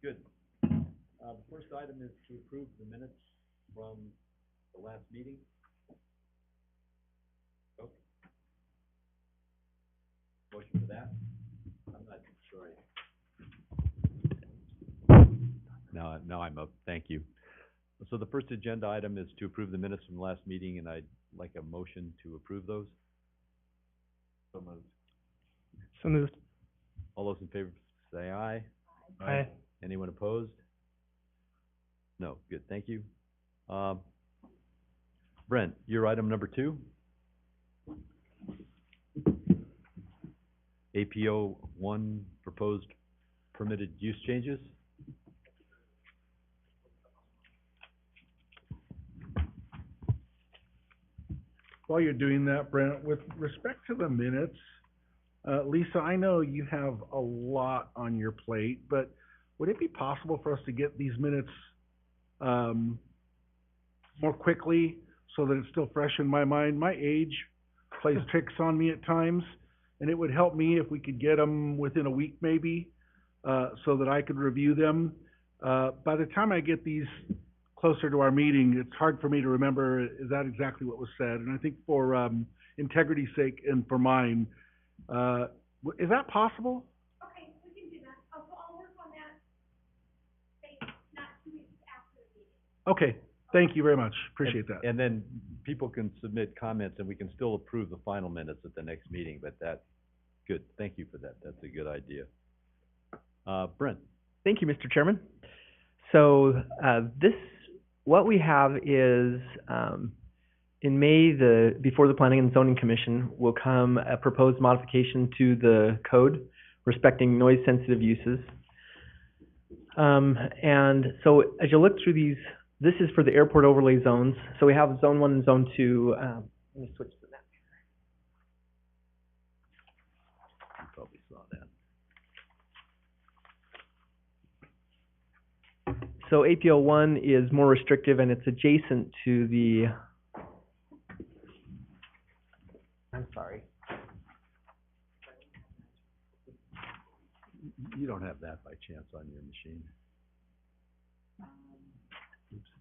Good. The first item is to approve the minutes from the last meeting. Oh. Motion for that? I'm not sorry. Now I'm up. Thank you. So the first agenda item is to approve the minutes from the last meeting, and I'd like a motion to approve those. So moved. So moved. All those in favor say aye. Aye. Anyone opposed? No. Good, thank you. Brent, your item number 2? APO 1 proposed permitted use changes? While you're doing that, Brent, with respect to the minutes, Lisa, I know you have a lot on your plate, but would it be possible for us to get these minutes more quickly so that it's still fresh in my mind? My age plays tricks on me at times, and it would help me if we could get them within a week maybe, so that I could review them. By the time I get these closer to our meeting, it's hard for me to remember, is that exactly what was said? And I think for integrity's sake and for mine, is that possible? Okay, we can do that. I'll work on that, say, not 2 weeks after the meeting. Okay, thank you very much. Appreciate that. And then people can submit comments, and we can still approve the final minutes at the next meeting, but that's good. Thank you for that. That's a good idea. Brent? Thank you, Mr. Chairman. So, what we have is, in May, before the Planning and Zoning Commission will come a proposed modification to the code respecting noise-sensitive uses. And so as you look through these, this is for the airport overlay zones. So we have Zone 1 and Zone 2. Let me switch to the map here. You probably saw that. So APO 1 is more restrictive, and it's adjacent to the... I'm sorry. You don't have that by chance on your machine? Oops.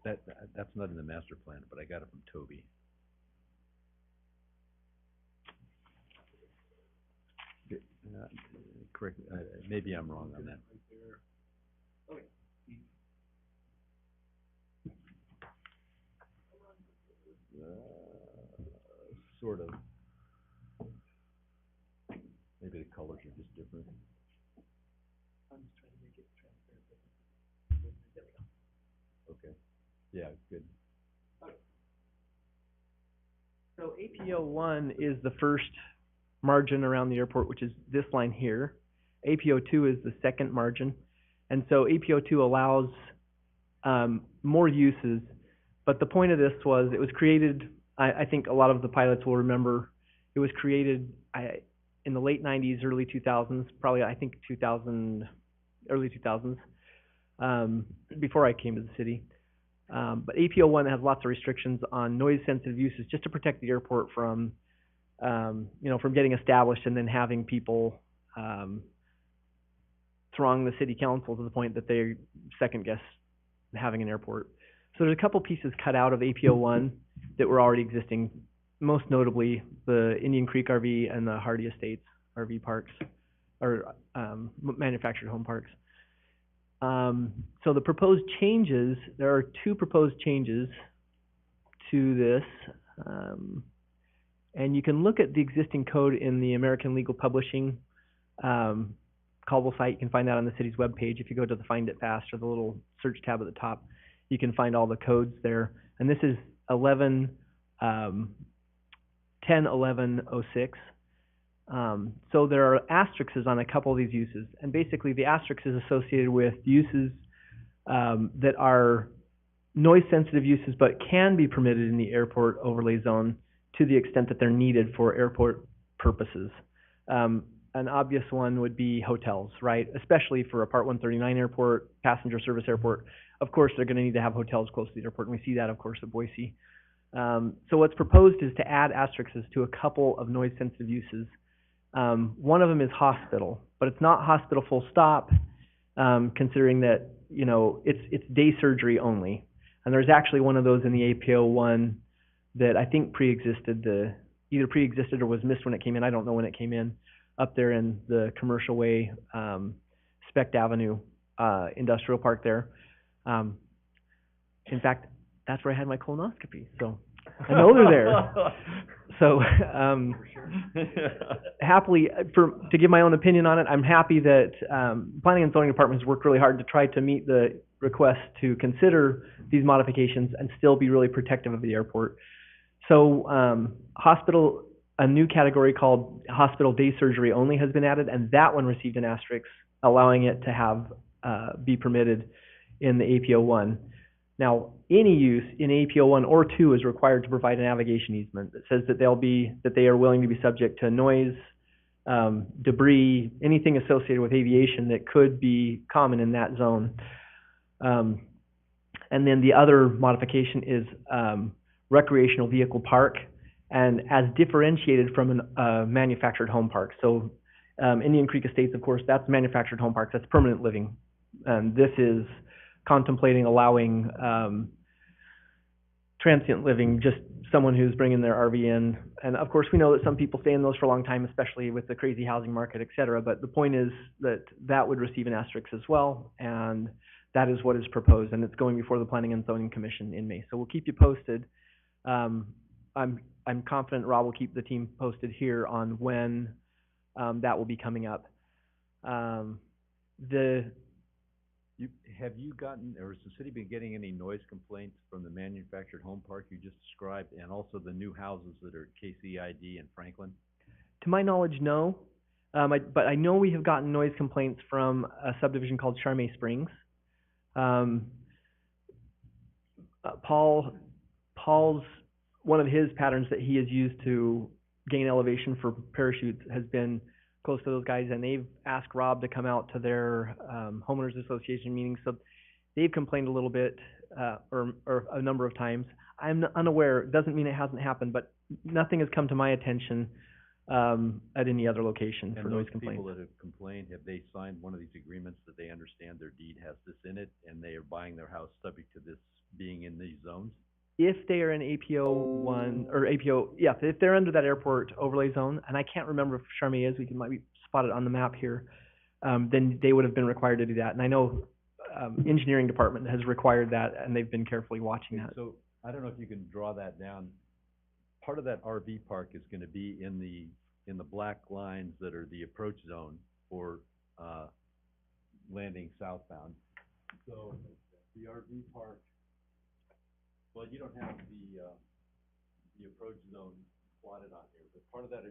Okay. That's not in the master plan, but I got it from Toby. Correct. Maybe I'm wrong on that. Sort of. Maybe the colors are just different. I'm just trying to make it transparent. There we go. Okay. Yeah, good. So APO 1 is the first margin around the airport, which is this line here. APO 2 is the second margin. And so APO 2 allows more uses. But the point of this was it was created, I think a lot of the pilots will remember, it was created in the late 90s, early 2000s, probably I think early 2000s, before I came to the city. But APO 1 has lots of restrictions on noise-sensitive uses just to protect the airport from from getting established and then having people throng the city council to the point that they second guess having an airport. So there's a couple pieces cut out of APO 1 that were already existing, most notably the Indian Creek RV and the Hardy Estates RV parks, or manufactured home parks. So the proposed changes, there are 2 proposed changes to this. And you can look at the existing code in the American Legal Publishing callable site. You can find that on the city's webpage. If you go to the Find It Fast or the little search tab at the top, you can find all the codes there. And this is 10.11.06. So there are asterisks on a couple of these uses. And basically the asterisk is associated with uses that are noise-sensitive uses but can be permitted in the airport overlay zone to the extent that they're needed for airport purposes. An obvious one would be hotels, right? Especially for a Part 139 airport, passenger service airport. Of course, they're going to need to have hotels close to the airport, and we see that, of course, at Boise. So what's proposed is to add asterisks to a couple of noise-sensitive uses. One of them is hospital, but it's not hospital full stop, considering that, you know, it's day surgery only. And there's actually one of those in the APO one that I think either pre-existed or was missed when it came in. I don't know when it came in, up there in the Commercial Way, Spect Avenue, industrial park there. In fact, that's where I had my colonoscopy, so I know they're there. So, happily, to give my own opinion on it, I'm happy that, Planning and Zoning Department has worked really hard to try to meet the request to consider these modifications and still be really protective of the airport. So, hospital, a new category called hospital day surgery only has been added, and that one received an asterisk, allowing it to have, be permitted in the APO 1. Now, any use in APO 1 or 2 is required to provide a navigation easement that says that they are willing to be subject to noise, debris, anything associated with aviation that could be common in that zone. And then the other modification is recreational vehicle park, and as differentiated from a manufactured home park. So Indian Creek Estates, of course, that's manufactured home parks, that's permanent living. And this is contemplating allowing transient living, just someone who's bringing their RV in. And of course, we know that some people stay in those for a long time, especially with the crazy housing market, et cetera. But the point is that that would receive an asterisk as well, and that is what is proposed, and it's going before the Planning and Zoning Commission in May. So we'll keep you posted. I'm confident Rob will keep the team posted here on when that will be coming up. Have you gotten, or has the city been getting any noise complaints from the manufactured home park you just described, and also the new houses that are KCID and Franklin? To my knowledge, no. But I know we have gotten noise complaints from a subdivision called Charmé Springs. Paul's, one of his patterns that he has used to gain elevation for parachutes has been close to those guys, and they've asked Rob to come out to their homeowners association meetings. So they've complained a little bit, or a number of times. I'm unaware. It doesn't mean it hasn't happened, but nothing has come to my attention at any other location for noise complaints. And those people that have complained, have they signed one of these agreements that they understand their deed has this in it, and they are buying their house subject to this being in these zones? If they are in APO 1, or APO, yeah, if they're under that airport overlay zone, and I can't remember if Charmé is, might be spotted on the map here, then they would have been required to do that. And I know engineering department has required that, and they've been carefully watching that. So I don't know if you can draw that down. Part of that RV park is going to be in the black lines that are the approach zone for landing southbound. So the RV park, well, you don't have the approach zone plotted on here, but part of that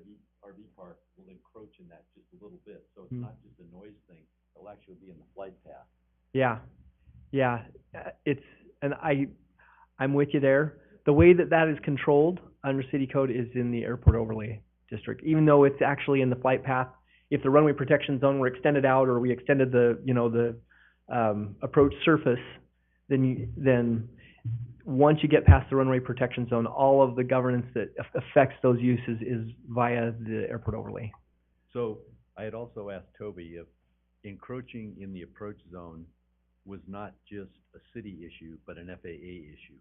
RV park will encroach in that just a little bit. So it's not just a noise thing; it'll actually be in the flight path. Yeah, I'm with you there. The way that is controlled under city code is in the airport overlay district, even though it's actually in the flight path. If the runway protection zone were extended out, or we extended the approach surface, then once you get past the runway protection zone, all of the governance that affects those uses is via the airport overlay. So I had also asked Toby if encroaching in the approach zone was not just a city issue, but an FAA issue.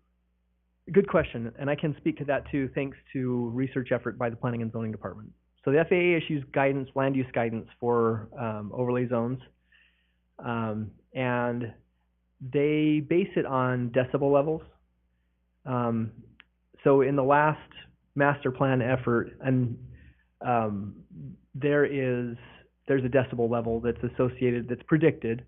Good question, and I can speak to that too, thanks to research effort by the Planning and Zoning Department. So the FAA issues guidance, land use guidance for overlay zones, and they base it on decibel levels. So in the last master plan effort, and there's a decibel level that's associated, that's predicted,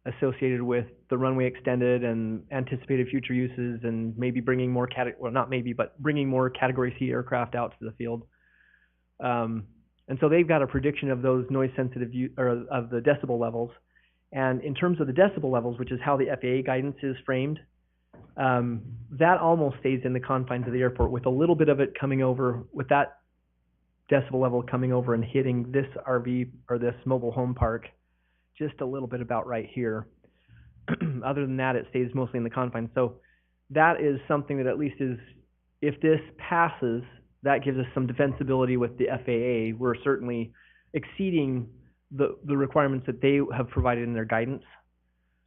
associated with the runway extended and anticipated future uses, and maybe bringing more bringing more Category C aircraft out to the field. And so they've got a prediction of those noise sensitive of the decibel levels. And in terms of the decibel levels, which is how the FAA guidance is framed, that almost stays in the confines of the airport, with a little bit of it coming over, with that decibel level coming over and hitting this RV or this mobile home park just a little bit about right here. Other than that, it stays mostly in the confines. So that is something that at least is, if this passes, that gives us some defensibility with the FAA. We're certainly exceeding the requirements that they have provided in their guidance.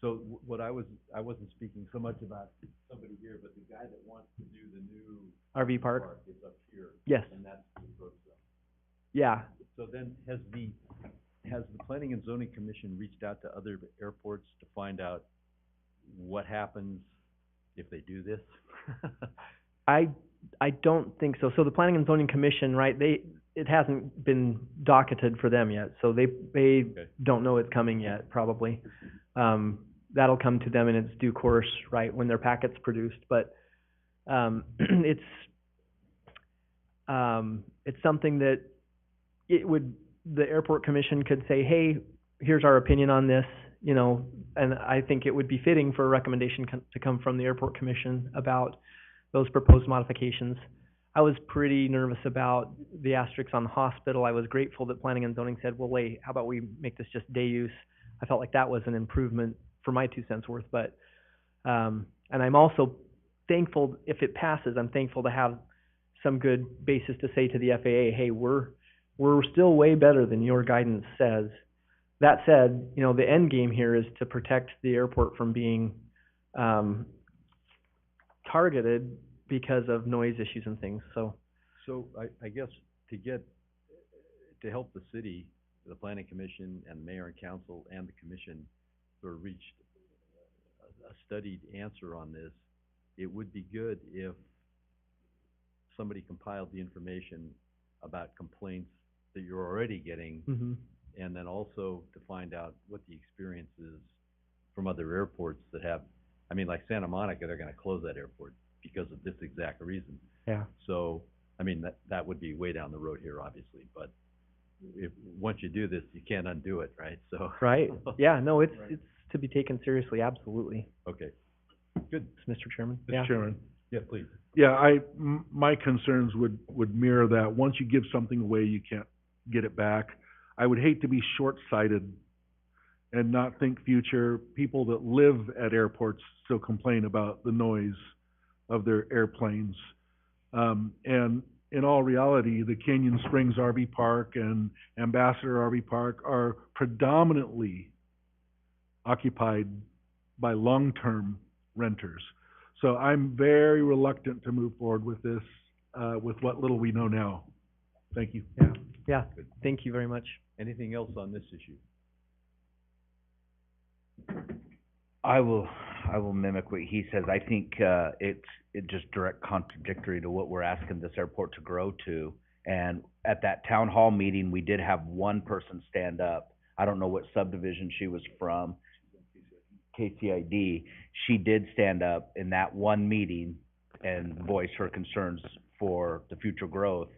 So what I wasn't speaking so much about somebody here, but the guy that wants to do the new RV park? is up here. Yes. And that's the approach zone. Yeah. So then, has the Planning and Zoning Commission reached out to other airports to find out what happens if they do this? I don't think so. So the Planning and Zoning Commission, right, it hasn't been docketed for them yet, so they don't know it's coming yet, probably. That'll come to them in its due course, right, when their packet's produced, but, it's something that the airport commission could say, hey, here's our opinion on this, you know, and I think it would be fitting for a recommendation to come from the airport commission about those proposed modifications. I was pretty nervous about the asterisks on the hospital. I was grateful that planning and zoning said, well, wait, how about we make this just day use? I felt like that was an improvement for my 2 cents worth, but, and I'm also thankful, if it passes, I'm thankful to have some good basis to say to the FAA, hey, we're still way better than your guidance says. That said, you know, the end game here is to protect the airport from being, targeted because of noise issues and things, so. So I guess to help the city, the planning commission and mayor and council and the commission sort of reached a studied answer on this, it would be good if somebody compiled the information about complaints that you're already getting, and then also to find out what the experience is from other airports that have, I mean, like Santa Monica, they're gonna close that airport because of this exact reason. Yeah. So, I mean, that would be way down the road here, obviously, but once you do this, you can't undo it, right? So. Right, yeah, no, it's to be taken seriously, absolutely. Okay, good. Mr. Chairman? Mr. Yeah. Chairman. Yeah, please. Yeah, my concerns would mirror that. Once you give something away, you can't get it back. I would hate to be short-sighted and not think future. People that live at airports still complain about the noise of their airplanes. And in all reality, the Canyon Springs RV Park and Ambassador RV Park are predominantly occupied by long-term renters. So I'm very reluctant to move forward with this, with what little we know now. Thank you. Yeah, thank you very much. Anything else on this issue? I will mimic what he says. I think, it's just direct contradictory to what we're asking this airport to grow to. And at that town hall meeting, we did have one person stand up. I don't know what subdivision she was from, KCID. She did stand up in that one meeting and voice her concerns for the future growth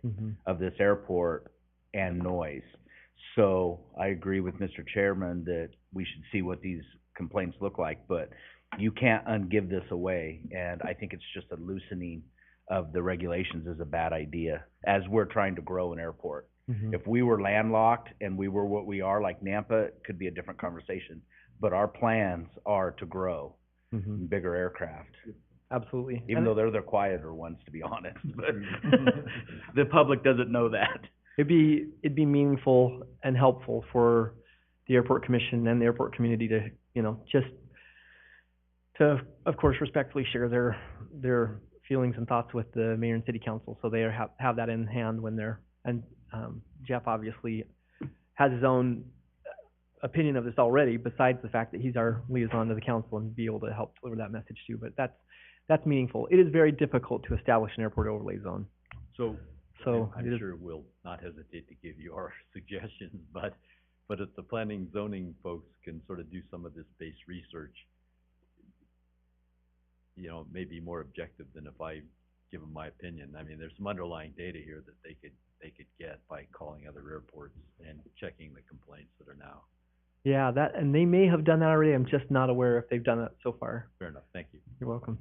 of this airport and noise. So I agree with Mr. Chairman that we should see what these complaints look like, but you can't ungive this away, and I think it's just a loosening of the regulations is a bad idea as we're trying to grow an airport. If we were landlocked and we were what we are, like Nampa, it could be a different conversation, but our plans are to grow bigger aircraft. Absolutely. Even though they're the quieter ones, to be honest, but the public doesn't know that. It'd be meaningful and helpful for the airport commission and the airport community to, you know, just to, of course, respectfully share their feelings and thoughts with the mayor and city council, so they have that in hand when they're, and Jeff obviously has his own opinion of this already, besides the fact that he's our liaison to the council and be able to help deliver that message too, but that's meaningful. It is very difficult to establish an airport overlay zone. So I'm it is- sure we'll not hesitate to give you our suggestions, but if the planning zoning folks can sort of do some of this base research, you know, maybe more objective than if I give them my opinion. I mean, there's some underlying data here that they could get by calling other airports and checking the complaints that are now. Yeah, and they may have done that already. I'm just not aware if they've done it so far. Fair enough, thank you. You're welcome.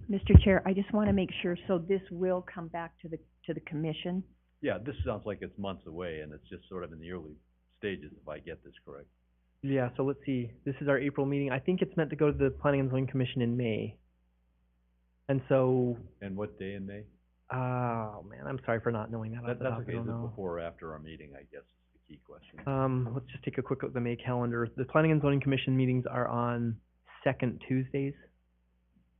Mr. Chair, I just want to make sure, so this will come back to the commission? Yeah, this sounds like it's months away, and it's just sort of in the early stages, if I get this correct. Yeah, so let's see, this is our April meeting. I think it's meant to go to the Planning and Zoning Commission in May. And so, And what day in May? oh man, I'm sorry for not knowing that off the That's top, I okay, don't is it know. before or after our meeting, I guess, is the key question. Let's just take a quick look at the May calendar. The Planning and Zoning Commission meetings are on second Tuesdays,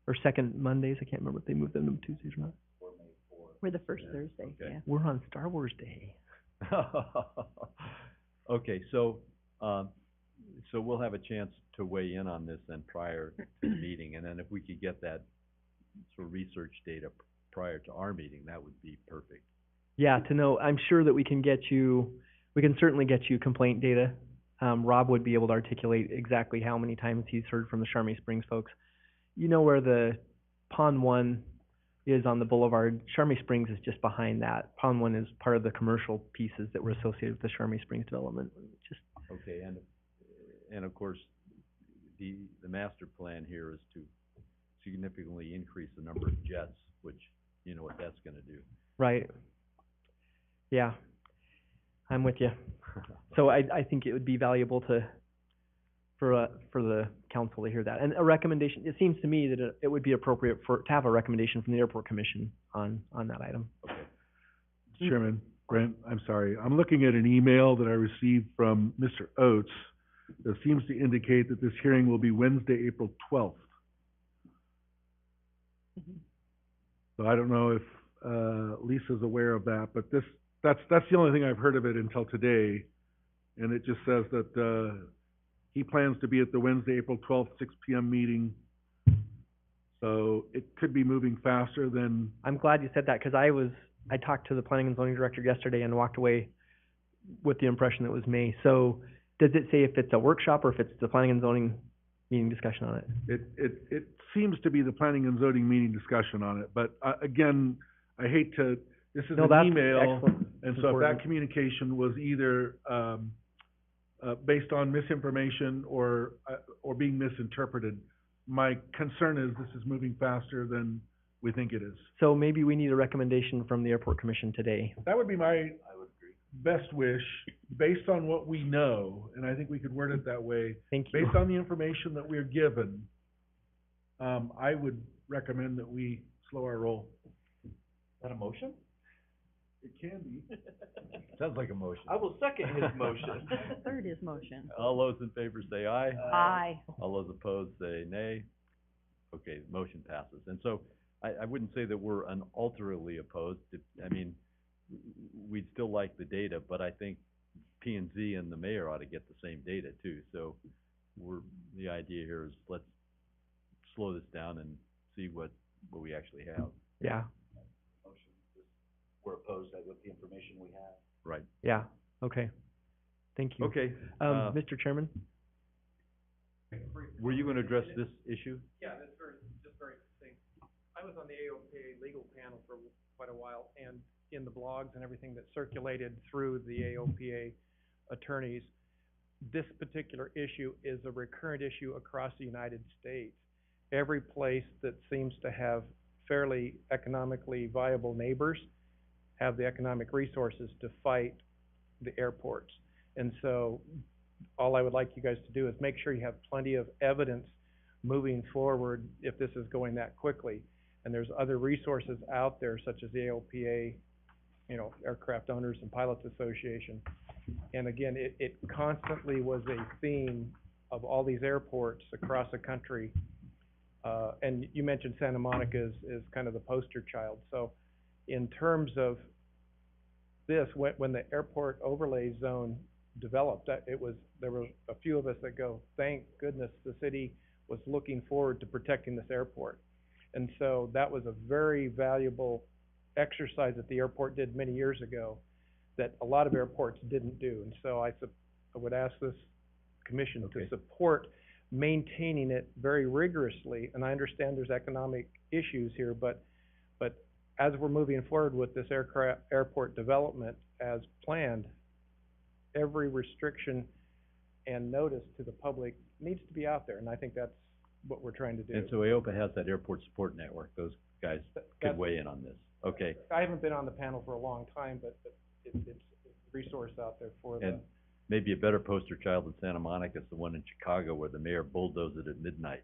or second Mondays, I can't remember if they moved them to Tuesdays or not. We're the first Thursday, Okay. yeah. We're on Star Wars Day. Okay, so we'll have a chance to weigh in on this then prior to the meeting, and then if we could get that sort of research data prior to our meeting, that would be perfect. Yeah, to know, I'm sure that we can certainly get you complaint data. Rob would be able to articulate exactly how many times he's heard from the Charmy Springs folks. You know where the Pond One is on the boulevard, Charmy Springs is just behind that. Pond One is part of the commercial pieces that were associated with the Charmy Springs development. Just, Okay, and of course, the master plan here is to significantly increase the number of jets, which, you know what that's gonna do. right. Yeah, I'm with you. So I think it would be valuable for the council to hear that. And a recommendation, it seems to me that it would be appropriate to have a recommendation from the airport commission on that item. Okay. Chairman, Brent, I'm sorry. I'm looking at an email that I received from Mr. Oates that seems to indicate that this hearing will be Wednesday, April 12th. So I don't know if, Lisa's aware of that, but that's the only thing I've heard of it until today. And it just says that, he plans to be at the Wednesday, April 12th, 6 PM meeting. So it could be moving faster than, I'm glad you said that, because I talked to the planning and zoning director yesterday and walked away with the impression that it was May. So does it say if it's a workshop or if it's the planning and zoning meeting discussion on it? it seems to be the planning and zoning meeting discussion on it. But, again, I hate to, this is No, an that's email. excellent. And It's so if important. that communication was either, based on misinformation or being misinterpreted, my concern is this is moving faster than we think it is. So maybe we need a recommendation from the airport commission today. That would be my best wish, based on what we know, and I think we could word it that way. Thank you. Based on the information that we're given, I would recommend that we slow our roll. Is that a motion? It can be. Sounds like a motion. will second his motion. Third is motion. All those in favor say aye. Aye. All those opposed say nay. Okay, motion passes. And so I wouldn't say that we're unalterably opposed. I mean, we'd still like the data, but I think P and Z and the mayor ought to get the same data too. So the idea here is let's slow this down and see what we actually have. Yeah, We're opposed with the information we have. Right. yeah, okay. Thank you. Okay, Mr. Chairman? were you gonna address this issue? Yeah, that's just very succinct. I was on the AOPA legal panel for quite a while, and in the blogs and everything that circulated through the AOPA attorneys, this particular issue is a recurrent issue across the United States. Every place that seems to have fairly economically viable neighbors have the economic resources to fight the airports. And so all I would like you guys to do is make sure you have plenty of evidence moving forward if this is going that quickly. And there's other resources out there such as the AOPA, you know, Aircraft Owners and Pilots Association. And again, it constantly was a theme of all these airports across the country. And you mentioned Santa Monica is kind of the poster child. So in terms of this, when the airport overlay zone developed, there were a few of us that go, thank goodness the city was looking forward to protecting this airport. And so that was a very valuable exercise that the airport did many years ago that a lot of airports didn't do. And so I would ask this commission to support maintaining it very rigorously. And I understand there's economic issues here, but as we're moving forward with this airport development as planned, every restriction and notice to the public needs to be out there, and I think that's what we're trying to do. And so AOPA has that airport support network. Those guys could weigh in on this. Okay. I haven't been on the panel for a long time, but it's a resource out there for the maybe a better poster child than Santa Monica is the one in Chicago where the mayor bulldozed it at midnight.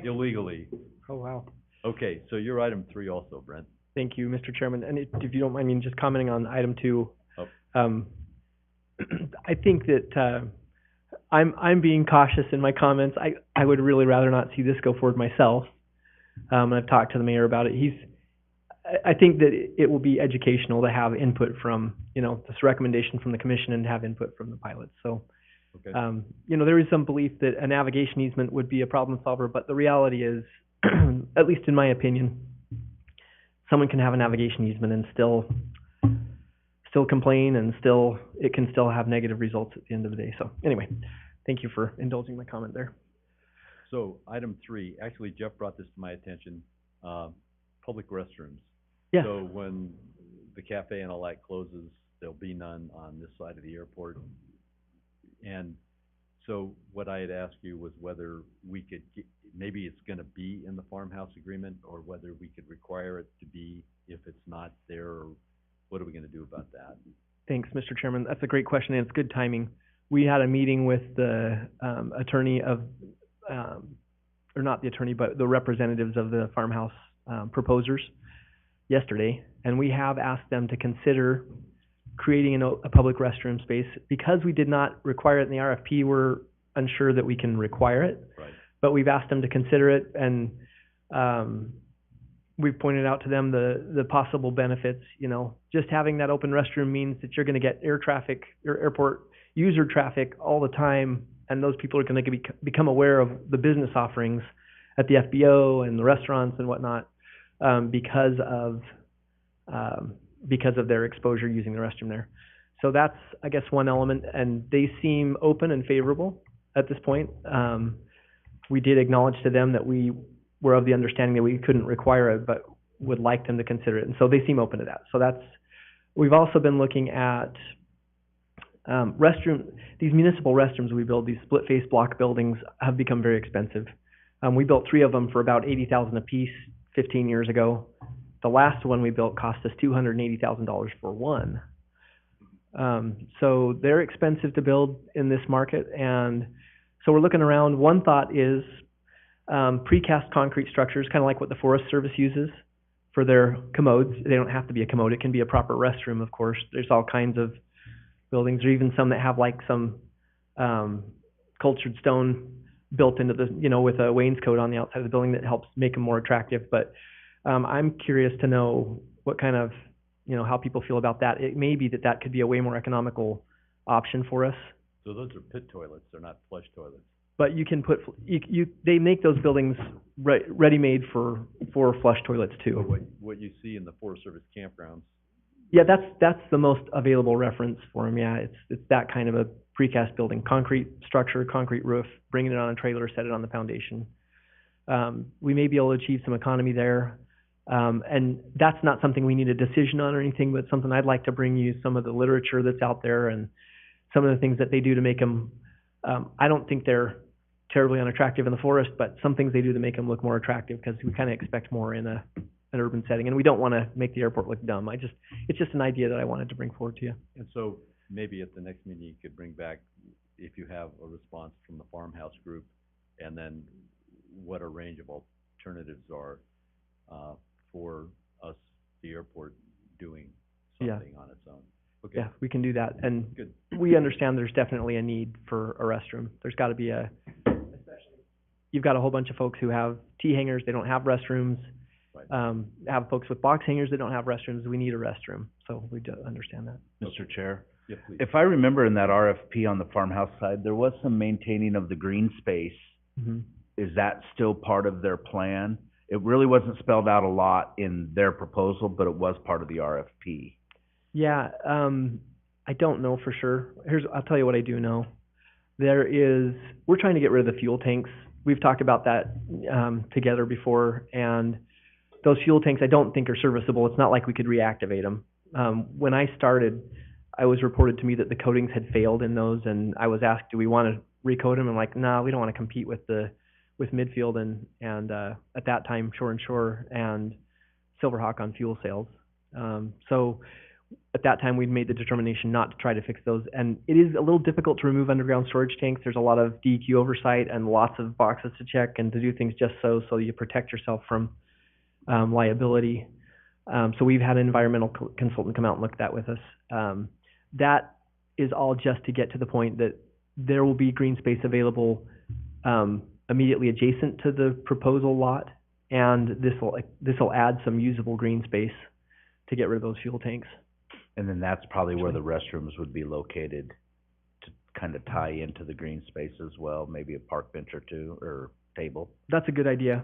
Illegally. Oh, wow. Okay, so you're item 3 also, Brent. Thank you, Mr. Chairman. And if you don't mind me just commenting on item 2, Oh. I think that, I'm being cautious in my comments. I would really rather not see this go forward myself. And I've talked to the mayor about it. I think that it will be educational to have input from, this recommendation from the commission and have input from the pilots. So, Okay. there is some belief that a navigation easement would be a problem solver, but the reality is, at least in my opinion, someone can have a navigation easement and still complain, and it can still have negative results at the end of the day. So anyway, thank you for indulging my comment there. So, item 3, actually Jeff brought this to my attention, public restrooms. Yes. So when the cafe and all that closes, there'll be none on this side of the airport. And so what I had asked you was whether we could maybe it's gonna be in the farmhouse agreement, or whether we could require it to be if it's not there, or what are we gonna do about that? Thanks, Mr. Chairman. That's a great question, and it's good timing. We had a meeting with the attorney of, or not the attorney, but the representatives of the farmhouse proposers yesterday, and we have asked them to consider creating a public restroom space. Because we did not require it in the RFP, we're unsure that we can require it. Right. But we've asked them to consider it, and we've pointed out to them the possible benefits. Just having that open restroom means that you're going to get air traffic, or airport user traffic all the time, and those people are going to become aware of the business offerings at the FBO and the restaurants and whatnot, because of their exposure using the restroom there. So that's, I guess, one element, and they seem open and favorable at this point. We did acknowledge to them that we were of the understanding that we couldn't require it, but would like them to consider it, and so they seem open to that. So we've also been looking at these municipal restrooms we build, these split-face block buildings have become very expensive. We built 3 of them for about $80,000 a piece 15 years ago. The last one we built cost us $280,000 for one. So they're expensive to build in this market, and so we're looking around. One thought is precast concrete structures, kind of like what the Forest Service uses for their commodes. They don't have to be a commode. It can be a proper restroom, of course. There's all kinds of buildings, or even some that have like some cultured stone built into the, with a wainscot on the outside of the building that helps make them more attractive. But I'm curious to know what kind of, how people feel about that. It may be that could be a way more economical option for us. So those are pit toilets, they're not flush toilets. But you can they make those buildings ready-made for flush toilets too. But what you see in the Forest Service campgrounds. Yeah, that's the most available reference for them. Yeah, it's that kind of a precast building, concrete structure, concrete roof, bringing it on a trailer, set it on the foundation. We may be able to achieve some economy there. And that's not something we need a decision on or anything, but something I'd like to bring you some of the literature that's out there and some of the things that they do to make them, I don't think they're terribly unattractive in the forest, but some things they do to make them look more attractive, because we kind of expect more in an urban setting, and we don't want to make the airport look dumb. It's just an idea that I wanted to bring forward to you. And so maybe at the next meeting you could bring back, if you have a response from the farmhouse group, and then what a range of alternatives are for us, the airport, doing something on its own. Okay. Yeah, we can do that. And Good. we understand there's definitely a need for a restroom. There's got to be especially, you've got a whole bunch of folks who have T-hangers, they don't have restrooms. Right. Have folks with box hangers that don't have restrooms. We need a restroom, so we do understand that. Mr. Chair, Yeah, please. if I remember in that RFP on the farmhouse side, there was some maintaining of the green space. Mm-hmm. Is that still part of their plan? It really wasn't spelled out a lot in their proposal, but it was part of the RFP. Yeah, I don't know for sure. I'll tell you what I do know. We're trying to get rid of the fuel tanks. We've talked about that together before, and those fuel tanks I don't think are serviceable. It's not like we could reactivate them. When I started, it was reported to me that the coatings had failed in those, and I was asked, do we want to recoat them? I'm like, nah, we don't want to compete with Midfield and at that time Shore and Shore and Silverhawk on fuel sales. So at that time, we'd made the determination not to try to fix those. And it is a little difficult to remove underground storage tanks. There's a lot of DEQ oversight and lots of boxes to check and to do things just so you protect yourself from liability. So we've had an environmental consultant come out and look at that with us. That is all just to get to the point that there will be green space available immediately adjacent to the proposal lot, and this will add some usable green space to get rid of those fuel tanks. And then that's probably where the restrooms would be located to kind of tie into the green space as well, maybe a park bench or two, or table. That's a good idea.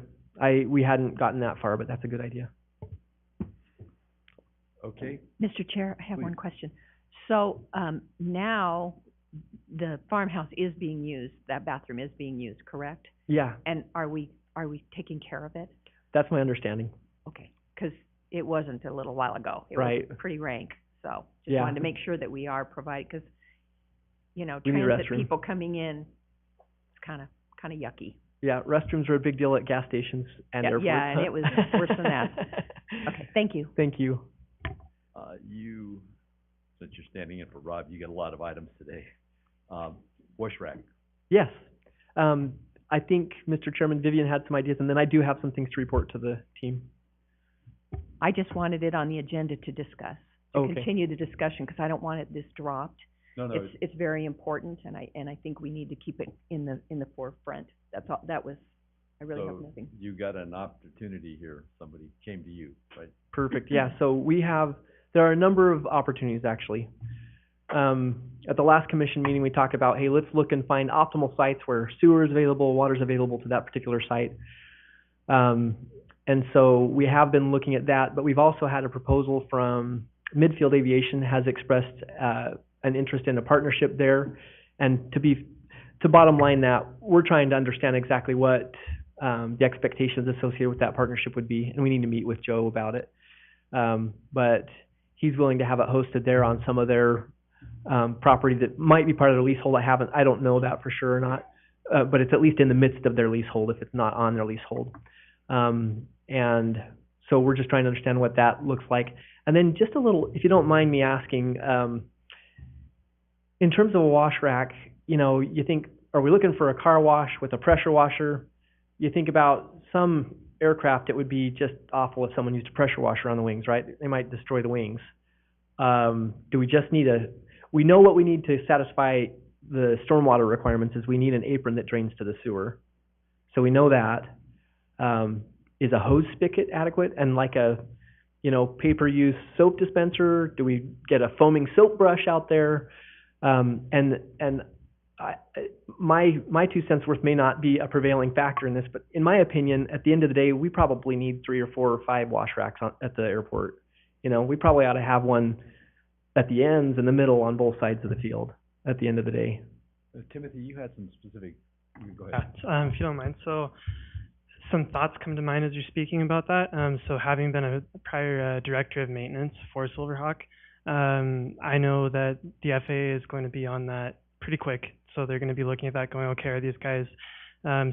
We hadn't gotten that far, but that's a good idea. Okay, Mr. Chair, I have one Please. question. So, now the farmhouse is being used, that bathroom is being used, correct? Yeah, And are we taking care of it? that's my understanding. Okay, 'cause it wasn't a little while ago. It Right. was pretty rank, so just Yeah. wanted to make sure that we are providing, 'cause, you know, We need a transit restroom. people coming in, it's kinda yucky. Yeah, restrooms are a big deal at gas stations and Yeah, airports. yeah, and it was worse than that. Okay, thank you. Thank you. since you're standing in for Rob, you got a lot of items today. Wash rack. Yes. I think, Mr. Chairman, Vivian had some ideas, and then I do have some things to report to the team. I just wanted it on the agenda to discuss, to Okay. continue the discussion, 'cause I don't want this dropped. No, It's very important, and I think we need to keep it in the forefront. That's all, I really have nothing. you got an opportunity here. Somebody came to you, right? Perfect, yeah, so there are a number of opportunities, actually. At the last commission meeting, we talked about, hey, let's look and find optimal sites where sewer is available, water is available to that particular site. And so we have been looking at that, but we've also had a proposal from Midfield Aviation has expressed, an interest in a partnership there. And to bottom line that, we're trying to understand exactly what, the expectations associated with that partnership would be, and we need to meet with Joe about it. But he's willing to have it hosted there on some of their property that might be part of their leasehold. I don't know that for sure or not, but it's at least in the midst of their leasehold if it's not on their leasehold. And so we're just trying to understand what that looks like. And then just a little, if you don't mind me asking, in terms of a wash rack, you think, are we looking for a car wash with a pressure washer? You think about some aircraft, it would be just awful if someone used a pressure washer on the wings, right? They might destroy the wings. Do we just need we know what we need to satisfy the stormwater requirements is we need an apron that drains to the sewer. So we know that. Is a hose spigot adequate? And like a, pay-per-use soap dispenser? Do we get a foaming soap brush out there? My 2 cents worth may not be a prevailing factor in this, but in my opinion, at the end of the day, we probably need 3 or 4 or 5 wash racks at the airport. We probably ought to have one at the ends and the middle on both sides of the field at the end of the day. Timothy, you had some specific, go ahead. If you don't mind. So some thoughts come to mind as you're speaking about that. So having been a prior director of maintenance for Silverhawk, I know that the FAA is going to be on that pretty quick. So they're going to be looking at that going, okay, are these guys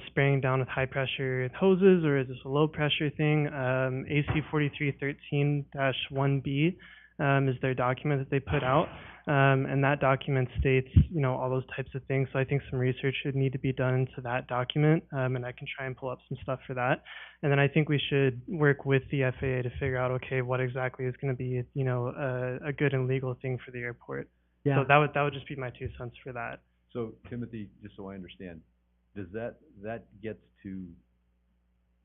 spraying down with high pressure hoses, or is this a low pressure thing? AC 4313-1B is their document that they put out. And that document states, all those types of things. So I think some research should need to be done into that document, and I can try and pull up some stuff for that. And then I think we should work with the FAA to figure out, okay, what exactly is going to be, a good and legal thing for the airport. Yeah. So that would just be my 2 cents for that. So Timothy, just so I understand, does that gets to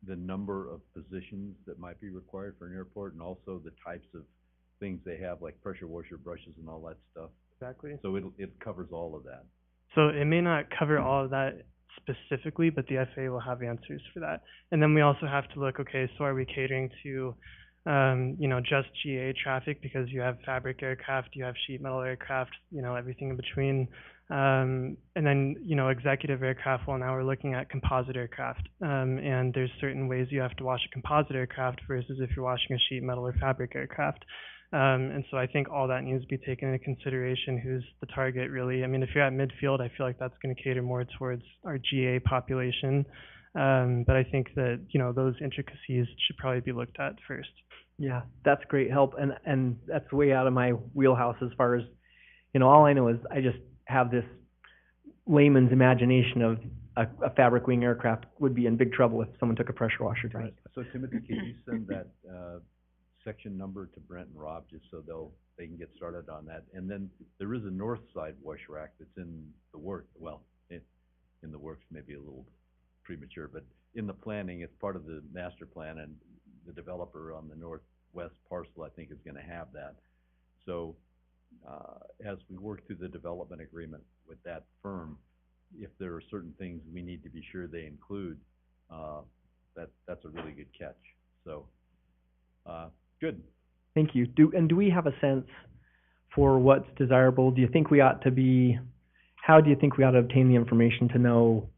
the number of positions that might be required for an airport, and also the types of things they have, like pressure washer brushes and all that stuff? Exactly. So it covers all of that. So it may not cover all of that specifically, but the FAA will have answers for that. And then we also have to look, okay, so are we catering to, just GA traffic, because you have fabric aircraft, you have sheet metal aircraft, everything in between. And then, executive aircraft, well, now we're looking at composite aircraft. And there's certain ways you have to wash a composite aircraft versus if you're washing a sheet metal or fabric aircraft. And so I think all that needs to be taken into consideration. Who's the target, really? I mean, if you're at midfield, I feel like that's going to cater more towards our GA population. But I think that, those intricacies should probably be looked at first. Yeah, that's great help, and that's way out of my wheelhouse as far as, all I know is I just have this layman's imagination of a fabric wing aircraft would be in big trouble if someone took a pressure washer to it. So Timothy, can you send that, section number to Brent and Rob, just so they can get started on that? And then there is a north side wash rack that's in the in the works, maybe a little premature, but in the planning, it's part of the master plan, and the developer on the northwest parcel, I think, is gonna have that. So, as we work through the development agreement with that firm, if there are certain things we need to be sure they include, that's a really good catch. So, good. Thank you. Do we have a sense for what's desirable? Do you think we ought to how do you think we ought to obtain the information to know,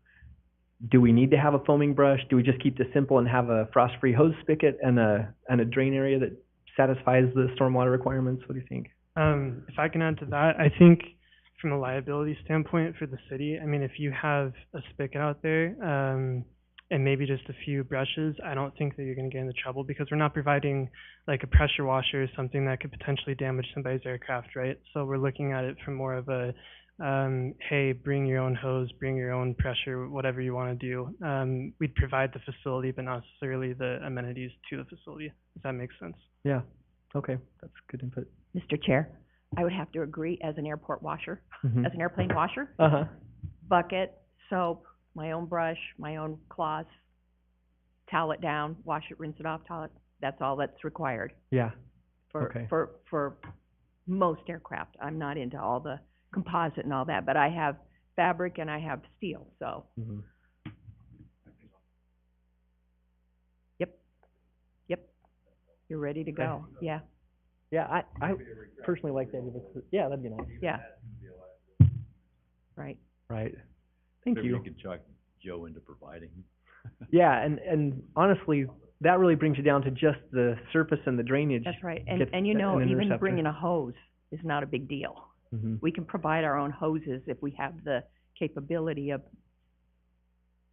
do we need to have a foaming brush? Do we just keep this simple and have a frost-free hose spigot and a drain area that satisfies the stormwater requirements? What do you think? If I can add to that, I think from a liability standpoint for the city, I mean, if you have a spigot out there, and maybe just a few brushes, I don't think that you're gonna get into trouble, because we're not providing like a pressure washer or something that could potentially damage somebody's aircraft, right? So we're looking at it from more of a, hey, bring your own hose, bring your own pressure, whatever you wanna do. We'd provide the facility, but not necessarily the amenities to the facility, if that makes sense. Yeah, okay, that's good input. Mr. Chair, I would have to agree as an airport washer, Mhm. as an airplane washer. Uh-huh, Bucket, soap, my own brush, my own cloths, towel it down, wash it, rinse it off, towel it. That's all that's required yeah, for, Okay. for most aircraft. I'm not into all the composite and all that, but I have fabric and I have steel, so, mhm. yep. You're ready to go, yeah, Yeah, I personally like the idea of this. Yeah, that'd be nice. yeah. Right. Right. Thank Maybe you. you can chuck Joe into providing. Yeah, and honestly, that really brings you down to just the surface and the drainage. That's right, Get and you an know, even interceptor. bringing a hose is not a big deal. Mhm. We can provide our own hoses if we have the capability of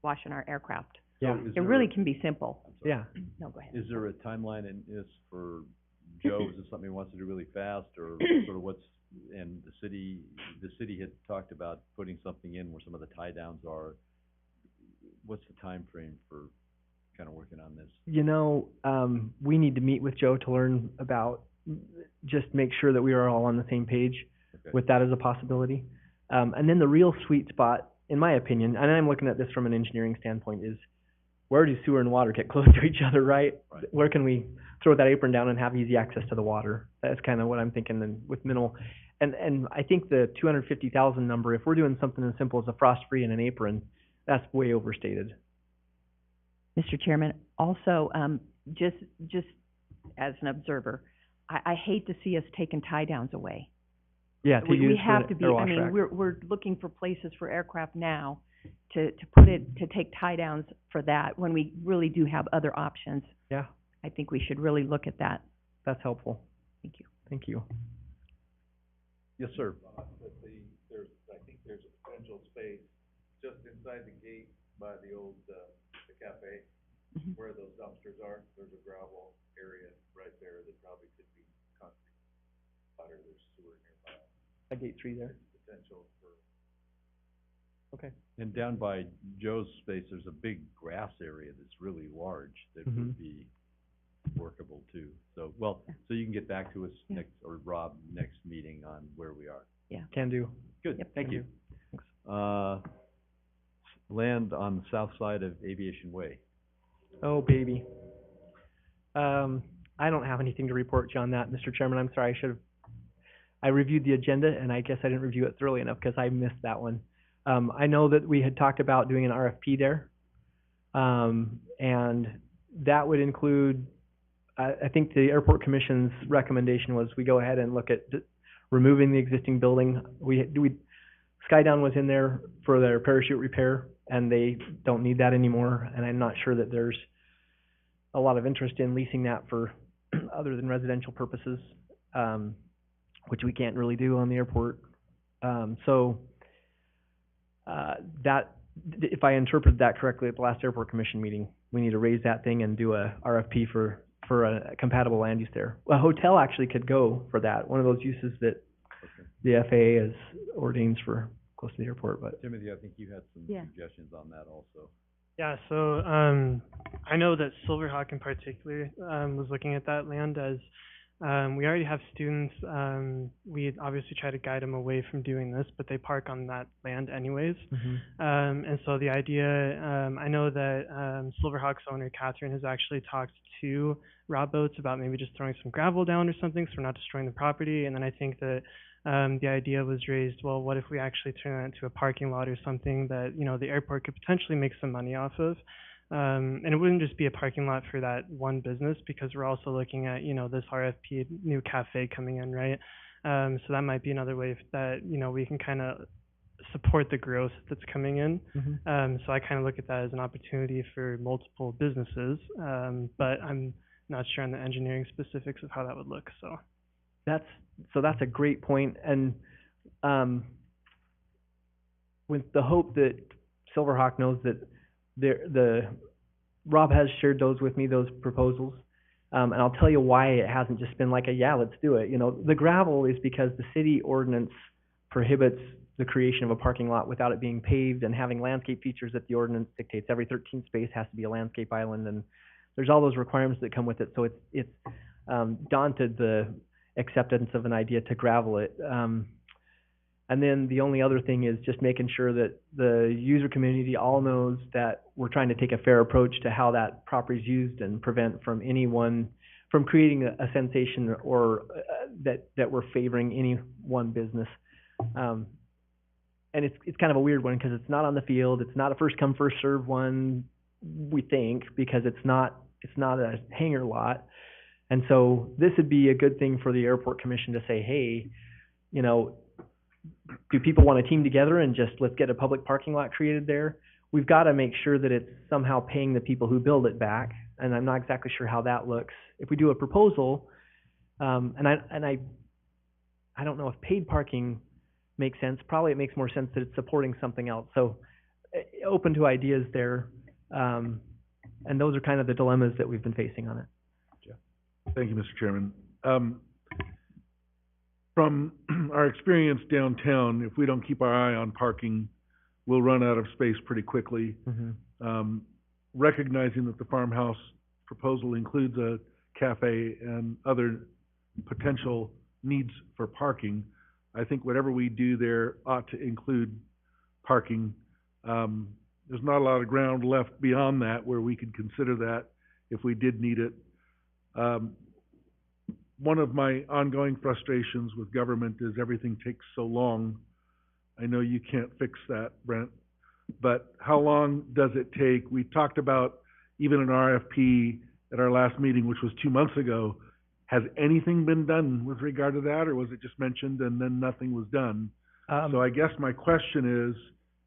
washing our aircraft. Yeah, So is It there really a- can be simple. I'm sorry. yeah. No, go ahead. Is there a timeline in this for Joe? Is this something he wants to do really fast, or sort of and the city had talked about putting something in where some of the tie downs are. What's the time frame for kind of working on this? We need to meet with Joe to learn about, just make sure that we are all on the same page Okay. with that as a possibility. And then the real sweet spot, in my opinion, and I'm looking at this from an engineering standpoint, is where do sewer and water get close to each other, right? Right. Where can we throw that apron down and have easy access to the water? That's kind of what I'm thinking, and with minimal, and I think the 250,000 number, if we're doing something as simple as a frost-free and an apron, that's way overstated. Mr. Chairman, also, just as an observer, I hate to see us taking tie downs away. Yeah, to We use for have an to be, air I wash mean, rack. we're looking for places for aircraft now to take tie downs for that, when we really do have other options. Yeah, I think we should really look at that. that's helpful. Thank you. Thank you. Yes, sir. I think there's a potential space just inside the gate by the old, the cafe, Mhm. where those dumpsters are. There's a gravel area right there that probably could be concrete. Or there's sewer nearby. A gate 3 there. Potential for Okay. And down by Joe's space, there's a big grass area that's really large that Mhm. would be workable too. So, so you can get back to us Yeah. next, or Rob, next meeting on where we are. Can do. Good, Yep. thank Can you. do. Land on the south side of Aviation Way. Oh, baby. I don't have anything to report you on that, Mr. Chairman. I'm sorry, I reviewed the agenda, and I guess I didn't review it thoroughly enough because I missed that one. I know that we had talked about doing an RFP there. And that would include, I think the Airport Commission's recommendation was we go ahead and look at removing the existing building. Skydown was in there for their parachute repair, and they don't need that anymore, and I'm not sure that there's a lot of interest in leasing that for other than residential purposes, which we can't really do on the airport. That, if I interpreted that correctly at the last Airport Commission meeting, we need to raise that thing and do a RFP for for a compatible land use there. A hotel actually could go for that, one of those uses that the FAA has ordains for close to the airport, but. Timothy, I think you had some Yeah. suggestions on that also. Yeah, so I know that Silverhawk in particular was looking at that land as we already have students. We obviously try to guide them away from doing this, but they park on that land anyways. And so the idea, I know that Silverhawk's owner Catherine has actually talked to Rob Boats about maybe just throwing some gravel down or something, so we're not destroying the property. And then I think that the idea was raised, well, what if we actually turn that into a parking lot or something that, you know, the airport could potentially make some money off of? And it wouldn't just be a parking lot for that one business, because we're also looking at, you know, this RFP new cafe coming in, right? So that might be another way that, you know, we can kind of support the growth that's coming in. So I kind of look at that as an opportunity for multiple businesses, but I'm not sure on the engineering specifics of how that would look, so. That's a great point, and with the hope that Silverhawk knows that Rob has shared those with me, those proposals, and I'll tell you why it hasn't just been like yeah, let's do it. You know, the gravel is because the city ordinance prohibits the creation of a parking lot without it being paved and having landscape features that the ordinance dictates. Every 13th space has to be a landscape island, and there's all those requirements that come with it. So it's daunted the acceptance of an idea to gravel it. And then the only other thing is just making sure that the user community all knows that we're trying to take a fair approach to how that property is used and prevent from anyone from creating a sensation or that we're favoring any one business. And it's kind of a weird one because it's not on the field. It's not a first come first serve one, we think, because it's not a hangar lot. And so this would be a good thing for the airport commission to say, hey, you know, do people want to team together and just let's get a public parking lot created there? We've got to make sure that it's somehow paying the people who build it back, and I'm not exactly sure how that looks. If we do a proposal, and I don't know if paid parking makes sense. Probably it makes more sense that it's supporting something else. So open to ideas there, and those are kind of the dilemmas that we've been facing on it. Thank you, Mr. Chairman. From our experience downtown, if we don't keep our eye on parking, we'll run out of space pretty quickly. Recognizing that the farmhouse proposal includes a cafe and other potential needs for parking, I think whatever we do there ought to include parking. There's not a lot of ground left beyond that where we could consider that if we did need it. One of my ongoing frustrations with government is everything takes so long. I know you can't fix that, Brent, but how long does it take? We talked about even an RFP at our last meeting, which was 2 months ago. Has anything been done with regard to that, or was it just mentioned and then nothing was done? So I guess my question is,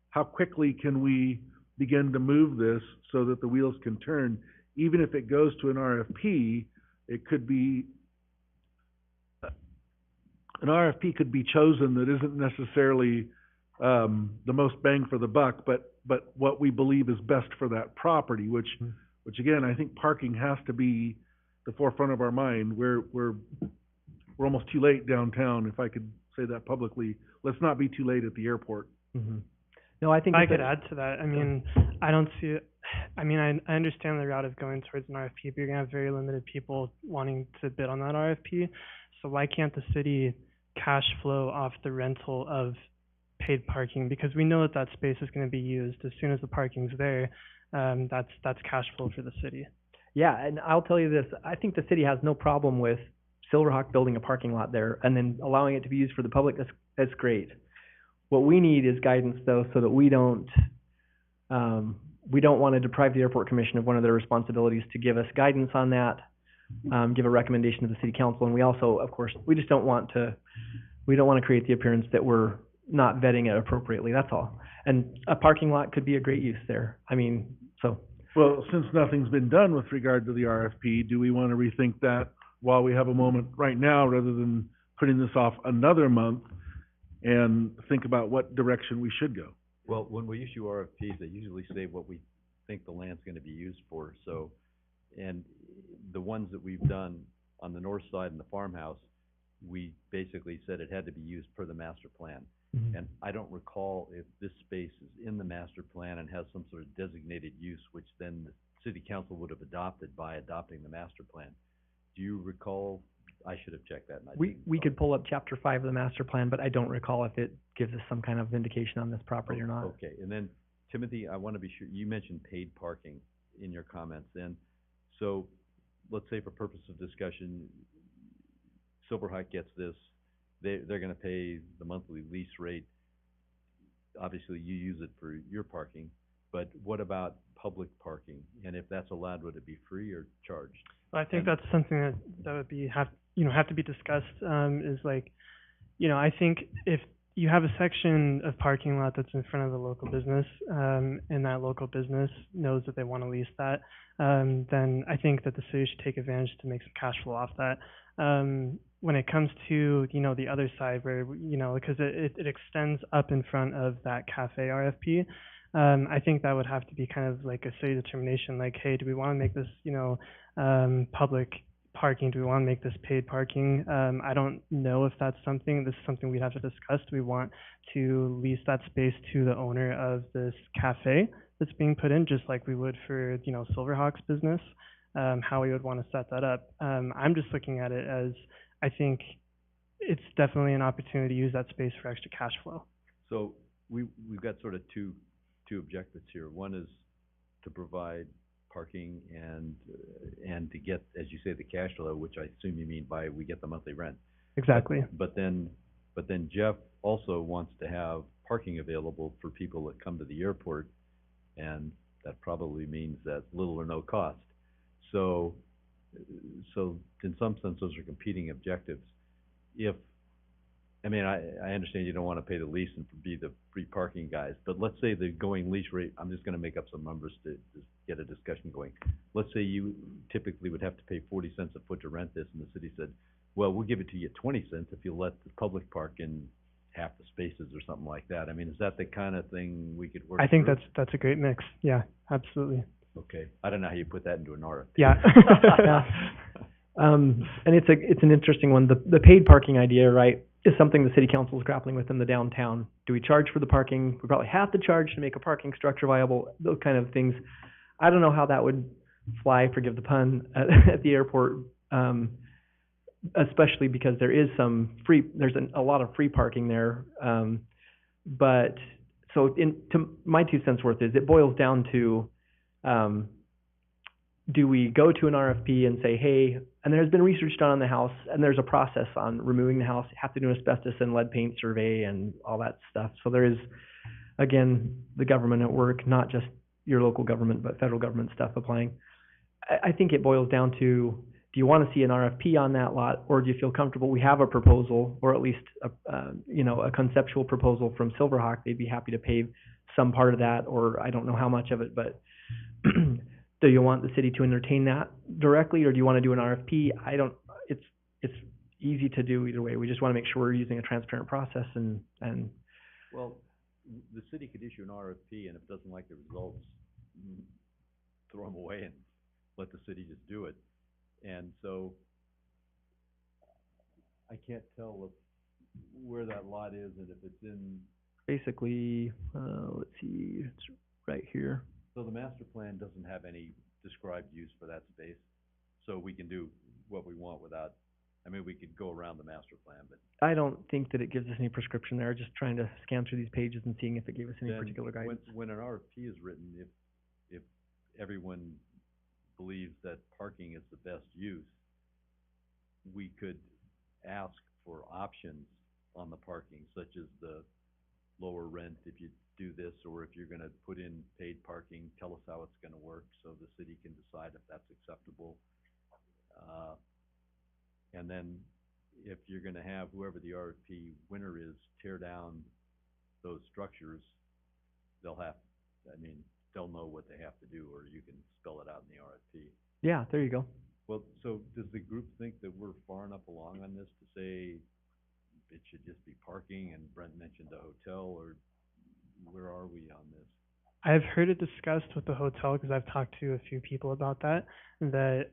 how quickly can we begin to move this so that the wheels can turn? Even if it goes to an RFP, it could be an RFP could be chosen that isn't necessarily the most bang for the buck, but what we believe is best for that property, which again, I think parking has to be the forefront of our mind. We're almost too late downtown, if I could say that publicly. Let's not be too late at the airport. No, I think I could add to that. I mean, I don't see it. I mean, I understand the route of going towards an RFP, but you're gonna have very limited people wanting to bid on that RFP. So why can't the city cash flow off the rental of paid parking? Because we know that space is going to be used as soon as the parking's there. That's cash flow for the city. Yeah, and I'll tell you this, I think the city has no problem with Silverhawk building a parking lot there and then allowing it to be used for the public. That's great. What we need is guidance, though, so that we don't want to deprive the airport commission of one of their responsibilities to give us guidance on that, give a recommendation to the city council, and we also, of course, we don't want to create the appearance that we're not vetting it appropriately. That's all. And a parking lot could be a great use there. I mean, so. Well, since nothing's been done with regard to the RFP, do we want to rethink that while we have a moment right now, rather than putting this off another month, and think about what direction we should go? Well, when we issue RFPs, they usually say what we think the land's gonna be used for, so and the ones that we've done on the north side and the farmhouse, we basically said it had to be used per the master plan. Mhm. And I don't recall if this space is in the master plan and has some sort of designated use, which then the city council would have adopted by adopting the master plan. Do you recall? I should have checked that, and I We didn't. could pull up chapter 5 of the master plan, but I don't recall if it gives us some kind of indication on this property or not. Okay, and then, Timothy, I want to be sure, you mentioned paid parking in your comments, and so, let's say for purpose of discussion, Silverhawk gets this, they're gonna pay the monthly lease rate. Obviously, you use it for your parking, but what about public parking? And if that's allowed, would it be free or charged? I think And- that's something that would be have to be discussed, is like, I think if you have a section of parking lot that's in front of a local business, and that local business knows that they want to lease that, then I think that the city should take advantage to make some cash flow off that. When it comes to, the other side where, because it extends up in front of that cafe RFP, I think that would have to be kind of like a city determination, like, hey, do we want to make this, public parking? Do we want to make this paid parking? I don't know if this is something we'd have to discuss. Do we want to lease that space to the owner of this cafe that's being put in, just like we would for, Silverhawk's business? How we would want to set that up. I'm just looking at it as, I think it's definitely an opportunity to use that space for extra cash flow. So, we've got sort of two objectives here. One is to provide parking and to get, as you say, the cash flow, which I assume you mean by we get the monthly rent. Exactly. But then Jeff also wants to have parking available for people that come to the airport, and that probably means that little or no cost. So in some sense, those are competing objectives. I understand you don't want to pay the lease and be the free parking guys, but let's say the going lease rate, I'm just gonna make up some numbers to get a discussion going. Let's say you typically would have to pay 40 cents a foot to rent this, and the city said, well, we'll give it to you at 20 cents if you let the public park in half the spaces or something like that. I mean, is that the kind of thing we could work I think through? that's a great mix. Yeah, absolutely. Okay, I don't know how you put that into an RFP. Yeah. Yeah. And it's an interesting one. The paid parking idea, right, is something the city council is grappling with in the downtown. Do we charge for the parking? We probably have to charge to make a parking structure viable, those kind of things. I don't know how that would fly, forgive the pun, at the airport, especially because there's a lot of free parking there. But, so to my 2 cents worth is, it boils down to, do we go to an RFP and say, hey, and there's been research done on the house, and there's a process on removing the house, you have to do an asbestos and lead paint survey and all that stuff. So there is, again, the government at work, not just your local government, but federal government stuff applying. I think it boils down to, do you want to see an RFP on that lot, or do you feel comfortable we have a proposal, or at least a conceptual proposal from Silverhawk? They'd be happy to pave some part of that, or I don't know how much of it, but do you want the city to entertain that directly, or do you want to do an RFP? It's easy to do either way. We just want to make sure we're using a transparent process and Well, the city could issue an RFP, and if it doesn't like the results, throw them away and let the city just do it. And so, I can't tell where that lot is and if it's in, basically, let's see, it's right here. so the master plan doesn't have any described use for that space. So we can do what we want without, we could go around the master plan, but I don't think that it gives us any prescription there, just trying to scan through these pages and seeing if it gave us any then particular guidance. when an RFP is written, if everyone believes that parking is the best use, we could ask for options on the parking, such as the lower rent if you do this, or if you're gonna put in paid parking, tell us how it's gonna work so the city can decide if that's acceptable. And then if you're gonna have whoever the RFP winner is tear down those structures, they'll know what they have to do, or you can spell it out in the RFP. Yeah, there you go. Well, so does the group think that we're far enough along on this to say it should just be parking, and Brent mentioned a hotel, or where are we on this? I've heard it discussed with the hotel, because I've talked to a few people about that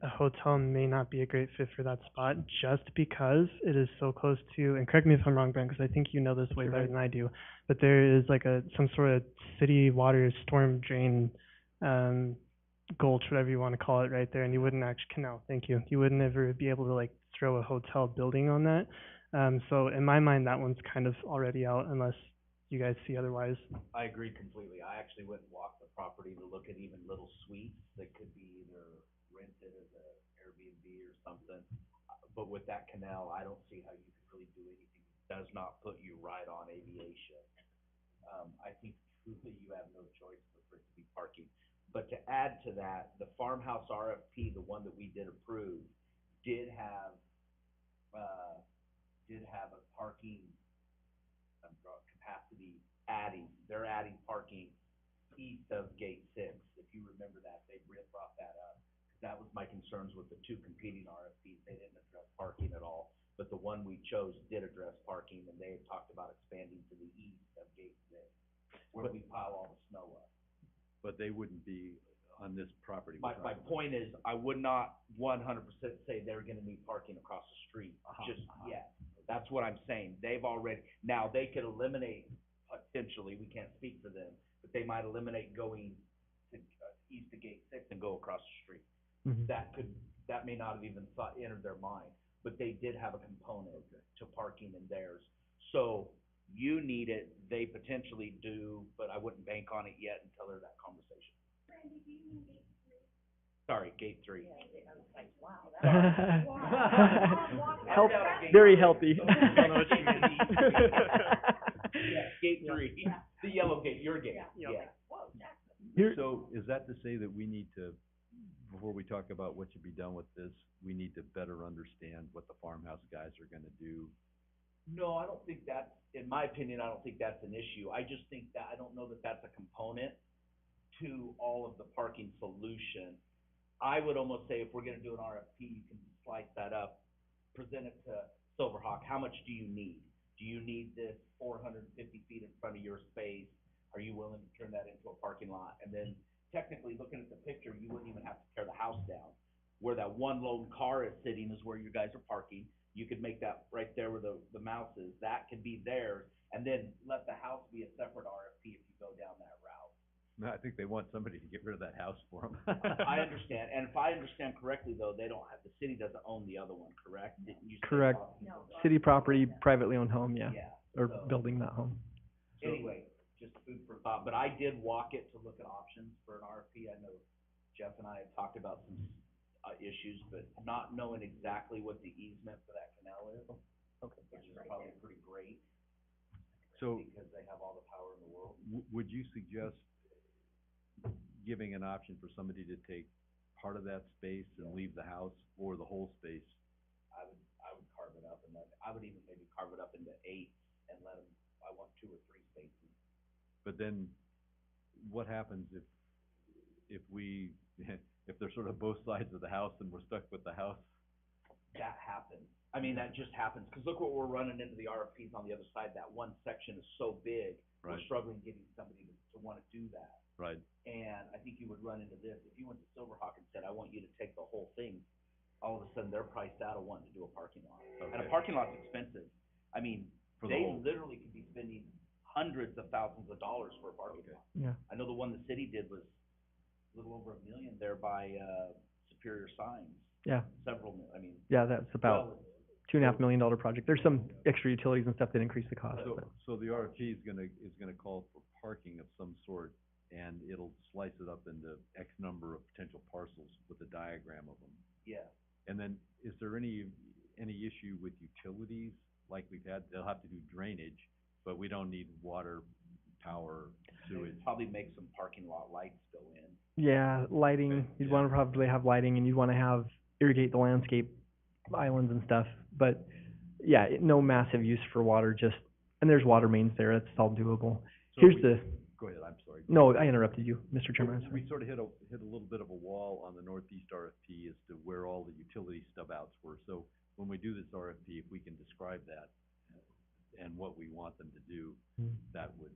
a hotel may not be a great fit for that spot just because it is so close to, and correct me if I'm wrong, Ben, because I think you know this way better than I do, but there is like some sort of city water storm drain, gulch, whatever you want to call it, right there, and you wouldn't canal, thank you. You wouldn't ever be able to like throw a hotel building on that. So in my mind, that one's kind of already out unless you guys see otherwise. I agree completely. I actually went and walked the property to look at even little suites that could be either rented as a Airbnb or something. But with that canal, I don't see how you could really do anything. It does not put you right on aviation. I think truly you have no choice but for it to be parking. But to add to that, the farmhouse RFP, the one that we did approve, did have a parking capacity they're adding parking east of gate 6. If you remember that, they brought that up. That was my concerns with the two competing RFPs. They didn't address parking at all, but the one we chose did address parking, and they had talked about expanding to the east of gate 6, where we pile all the snow up. But they wouldn't be on this property. My point is, I would not 100% say they're gonna need parking across the street, just yet. That's what I'm saying. They've already, now they could eliminate, potentially, we can't speak for them, but they might eliminate going to, east of gate 6 and go across the street. That may not have even entered their mind, but they did have a component to parking in theirs. So you need it, they potentially do, but I wouldn't bank on it yet until there's that conversation. Randy, do you mean gate 3? Sorry, gate 3. Help, very healthy. Yeah, gate 3, the yellow gate, your gate, yeah. So is that to say that we need to, before we talk about what should be done with this, we need to better understand what the farmhouse guys are gonna do? No, I don't think that's, in my opinion, I don't think that's an issue. I just think that, I don't know that that's a component to all of the parking solution. I would almost say if we're gonna do an RFP, you can slice that up, present it to Silverhawk. How much do you need? Do you need this 450 feet in front of your space? Are you willing to turn that into a parking lot? And then technically, looking at the picture, you wouldn't even have to tear the house down. Where that one lone car is sitting is where you guys are parking. You could make that right there where the mouse is. That could be theirs, and then let the house be a separate RFP if you go down that route. No, I think they want somebody to get rid of that house for them. I understand, and if I understand correctly, though, they don't have, the city doesn't own the other one, correct? Didn't you say Correct. so? City property, privately owned home, yeah, Yeah. or so- building that home. Anyway, just food for thought, but I did walk it to look at options for an RFP. I know Jeff and I have talked about some, issues, but not knowing exactly what the easement for that canal is. Okay. Which is probably pretty great. So- Because they have all the power in the world. Would you suggest giving an option for somebody to take part of that space and leave the house, or the whole space? I would carve it up, and I would even maybe carve it up into 8 and let them, I want 2 or 3 spaces. But then, what happens if we, if they're sort of both sides of the house and we're stuck with the house? That happens. I mean, that just happens, because look what we're running into the RFPs on the other side. That one section is so big, we're Right. struggling getting somebody to wanna do that. Right. And I think you would run into this, if you went to Silverhawk and said, I want you to take the whole thing, all of a sudden they're priced out of wanting to do a parking lot. And a Okay. parking lot's expensive. I mean, For the they whole- literally could be spending hundreds of thousands of dollars for a parking Okay. lot. Yeah. I know the one the city did was a little over $1 million there by, Superior Signs, Yeah, several, I mean, yeah, that's about well, $2.5 million project. There's some extra utilities and stuff that increase the cost, So, but, so the RFP is gonna call for parking of some sort, and it'll slice it up into X number of potential parcels with a diagram of them. yeah. And then, is there any issue with utilities, like we've had, they'll have to do drainage, but we don't need water, power, sewage? Probably make some parking lot lights go in. yeah, lighting, Okay, you'd yeah. wanna probably have lighting, and you'd wanna have, irrigate the landscape islands and stuff, but, yeah, no massive use for water, just, and there's water mains there, it's all doable. So Here's we- the, Go ahead, I'm sorry. no, I interrupted you, Mr. Chairman, I'm sorry. We sort of hit a little bit of a wall on the Northeast RFP as to where all the utility stub outs were. So when we do this RFP, if we can describe that and what we want them to do, Hmm. that would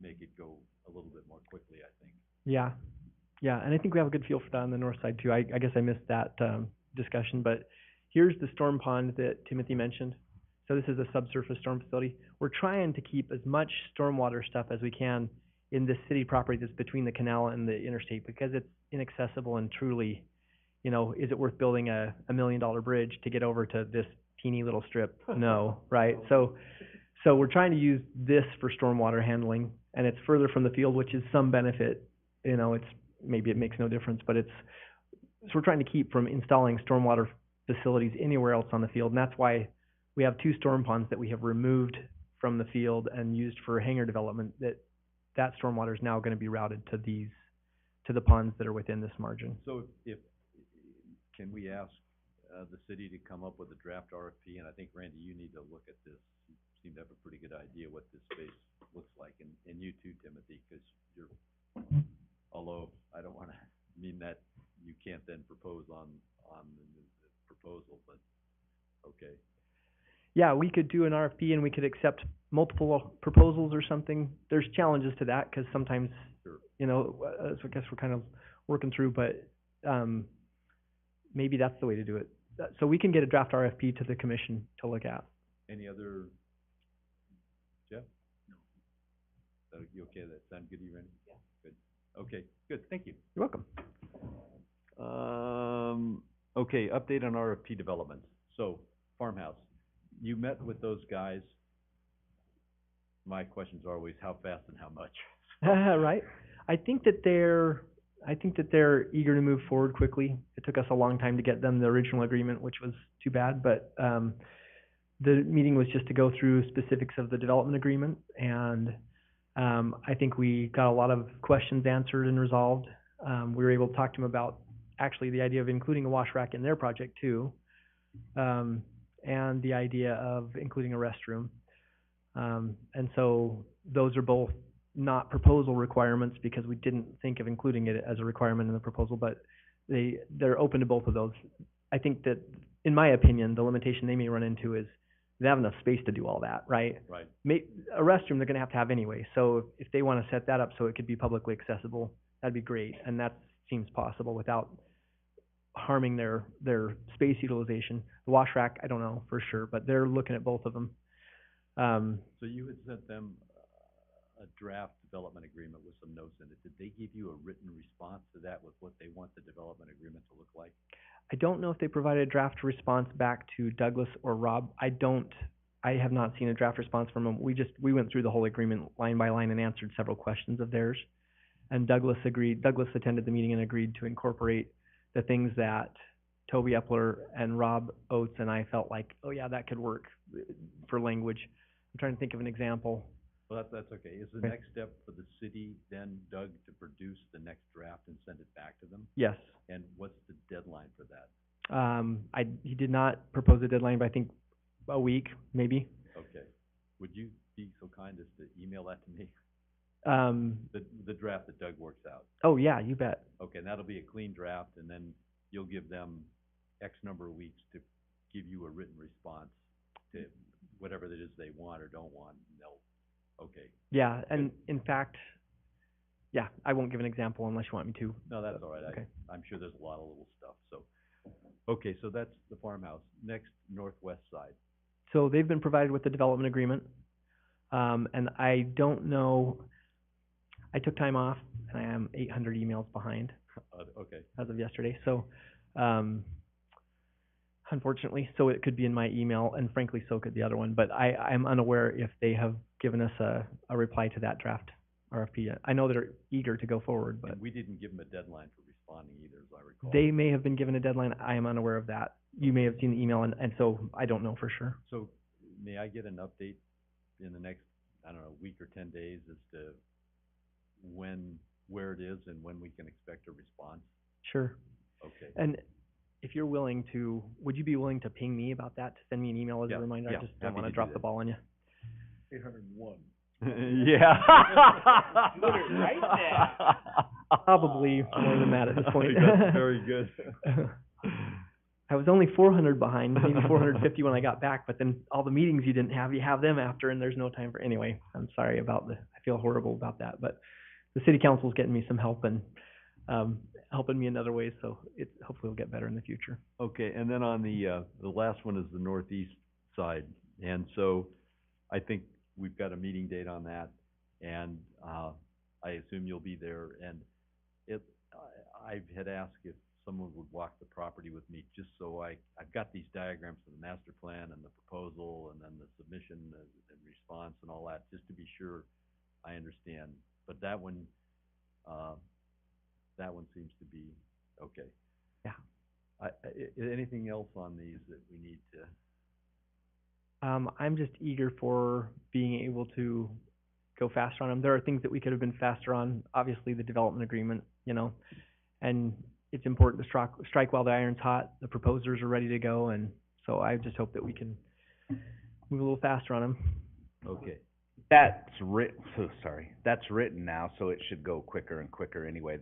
make it go a little bit more quickly, I think. Yeah, yeah, and I think we have a good feel for that on the north side too. I guess I missed that, discussion, but here's the storm pond that Timothy mentioned. So this is a subsurface storm facility. We're trying to keep as much stormwater stuff as we can in this city property that's between the canal and the interstate, because it's inaccessible and truly, you know, is it worth building a $1 million bridge to get over to this teeny little strip? No, right? So we're trying to use this for stormwater handling, and it's further from the field, which is some benefit. You know, maybe it makes no difference, but so we're trying to keep from installing stormwater facilities anywhere else on the field, and that's why we have 2 storm ponds that we have removed from the field and used for hangar development. That stormwater is now gonna be routed to the ponds that are within this margin. So if can we ask, the city to come up with a draft RFP? And I think, Randy, you need to look at this. You seem to have a pretty good idea what this space looks like, and you too, Timothy, because you're, although I don't wanna mean that you can't then propose on the proposal, but, okay. Yeah, we could do an RFP and we could accept multiple proposals or something. There's challenges to that, cause sometimes, Sure. you know, so I guess we're kind of working through, but, maybe that's the way to do it. So we can get a draft RFP to the commission to look at. Any other, Jeff? No. You okay, that sound good to you, Randy? Yeah. Good. Okay, good, thank you. You're welcome. Okay, update on RFP development. So, farmhouse, you met with those guys. My questions are always how fast and how much. Right. I think that they're eager to move forward quickly. It took us a long time to get them the original agreement, which was too bad, but, the meeting was just to go through specifics of the development agreement, and, I think we got a lot of questions answered and resolved. We were able to talk to them about actually the idea of including a wash rack in their project too, and the idea of including a restroom. And so those are both not proposal requirements because we didn't think of including it as a requirement in the proposal, but they're open to both of those. I think that, in my opinion, the limitation they may run into is they have enough space to do all that, right? Right. A restroom they're gonna have to have anyway, so if they wanna set that up so it could be publicly accessible, that'd be great, and that seems possible without harming their space utilization. The wash rack, I don't know for sure, but they're looking at both of them. So you had sent them a draft development agreement with some notes in it. Did they give you a written response to that with what they want the development agreement to look like? I don't know if they provided a draft response back to Douglas or Rob. I have not seen a draft response from them. We went through the whole agreement line by line and answered several questions of theirs. And Douglas attended the meeting and agreed to incorporate the things that Toby Epler and Rob Oates and I felt like, oh yeah, that could work for language. I'm trying to think of an example. Well, that's okay. Is the Okay. next step for the city then, Doug, to produce the next draft and send it back to them? Yes. And what's the deadline for that? He did not propose a deadline, but I think a week, maybe. Okay. Would you be so kind as to email that to me? The draft that Doug works out. Oh yeah, you bet. Okay, and that'll be a clean draft, and then you'll give them X number of weeks to give you a written response to whatever it is they want or don't want, and they'll, okay. Yeah, and in fact, yeah, I won't give an example unless you want me to. No, that's all right. Okay. I'm sure there's a lot of little stuff, so. Okay, so that's the farmhouse. Next, northwest side. So they've been provided with the development agreement. And I don't know, I took time off and I am 800 emails behind Okay, as of yesterday. So, unfortunately, so it could be in my email, and frankly, so could the other one. But I'm unaware if they have given us a reply to that draft RFP yet. I know they're eager to go forward, but and we didn't give them a deadline for responding either, as I recall. they may have been given a deadline. I am unaware of that. You may have seen the email, and so I don't know for sure. So, may I get an update in the next, I don't know, week or 10 days as to where it is and when we can expect a response? Sure. Okay. And if you're willing to, would you be willing to ping me about that, to send me an email as Yeah, a reminder? yeah, I just don't happy wanna to do drop that. the ball on you. 801. Yeah. Put it right there. Probably more than that at this point. That's very good. I was only 400 behind, maybe 450 when I got back, but then all the meetings you didn't have, you have them after, and there's no time for, anyway, I'm sorry about I feel horrible about that, but the city council's getting me some help and, helping me in other ways, so it hopefully will get better in the future. Okay, and then on the last one is the northeast side, and so I think we've got a meeting date on that, and, I assume you'll be there, and I had asked if someone would walk the property with me, just so I've got these diagrams of the master plan and the proposal, and then the submission and response and all that, just to be sure I understand, but that one seems to be okay. Yeah. Anything else on these that we need to? I'm just eager for being able to go faster on them. There are things that we could have been faster on, obviously the development agreement, you know, and it's important to strike while the iron's hot. The proposers are ready to go, and so I just hope that we can move a little faster on them. Okay. That's written now, so it should go quicker and quicker anyway.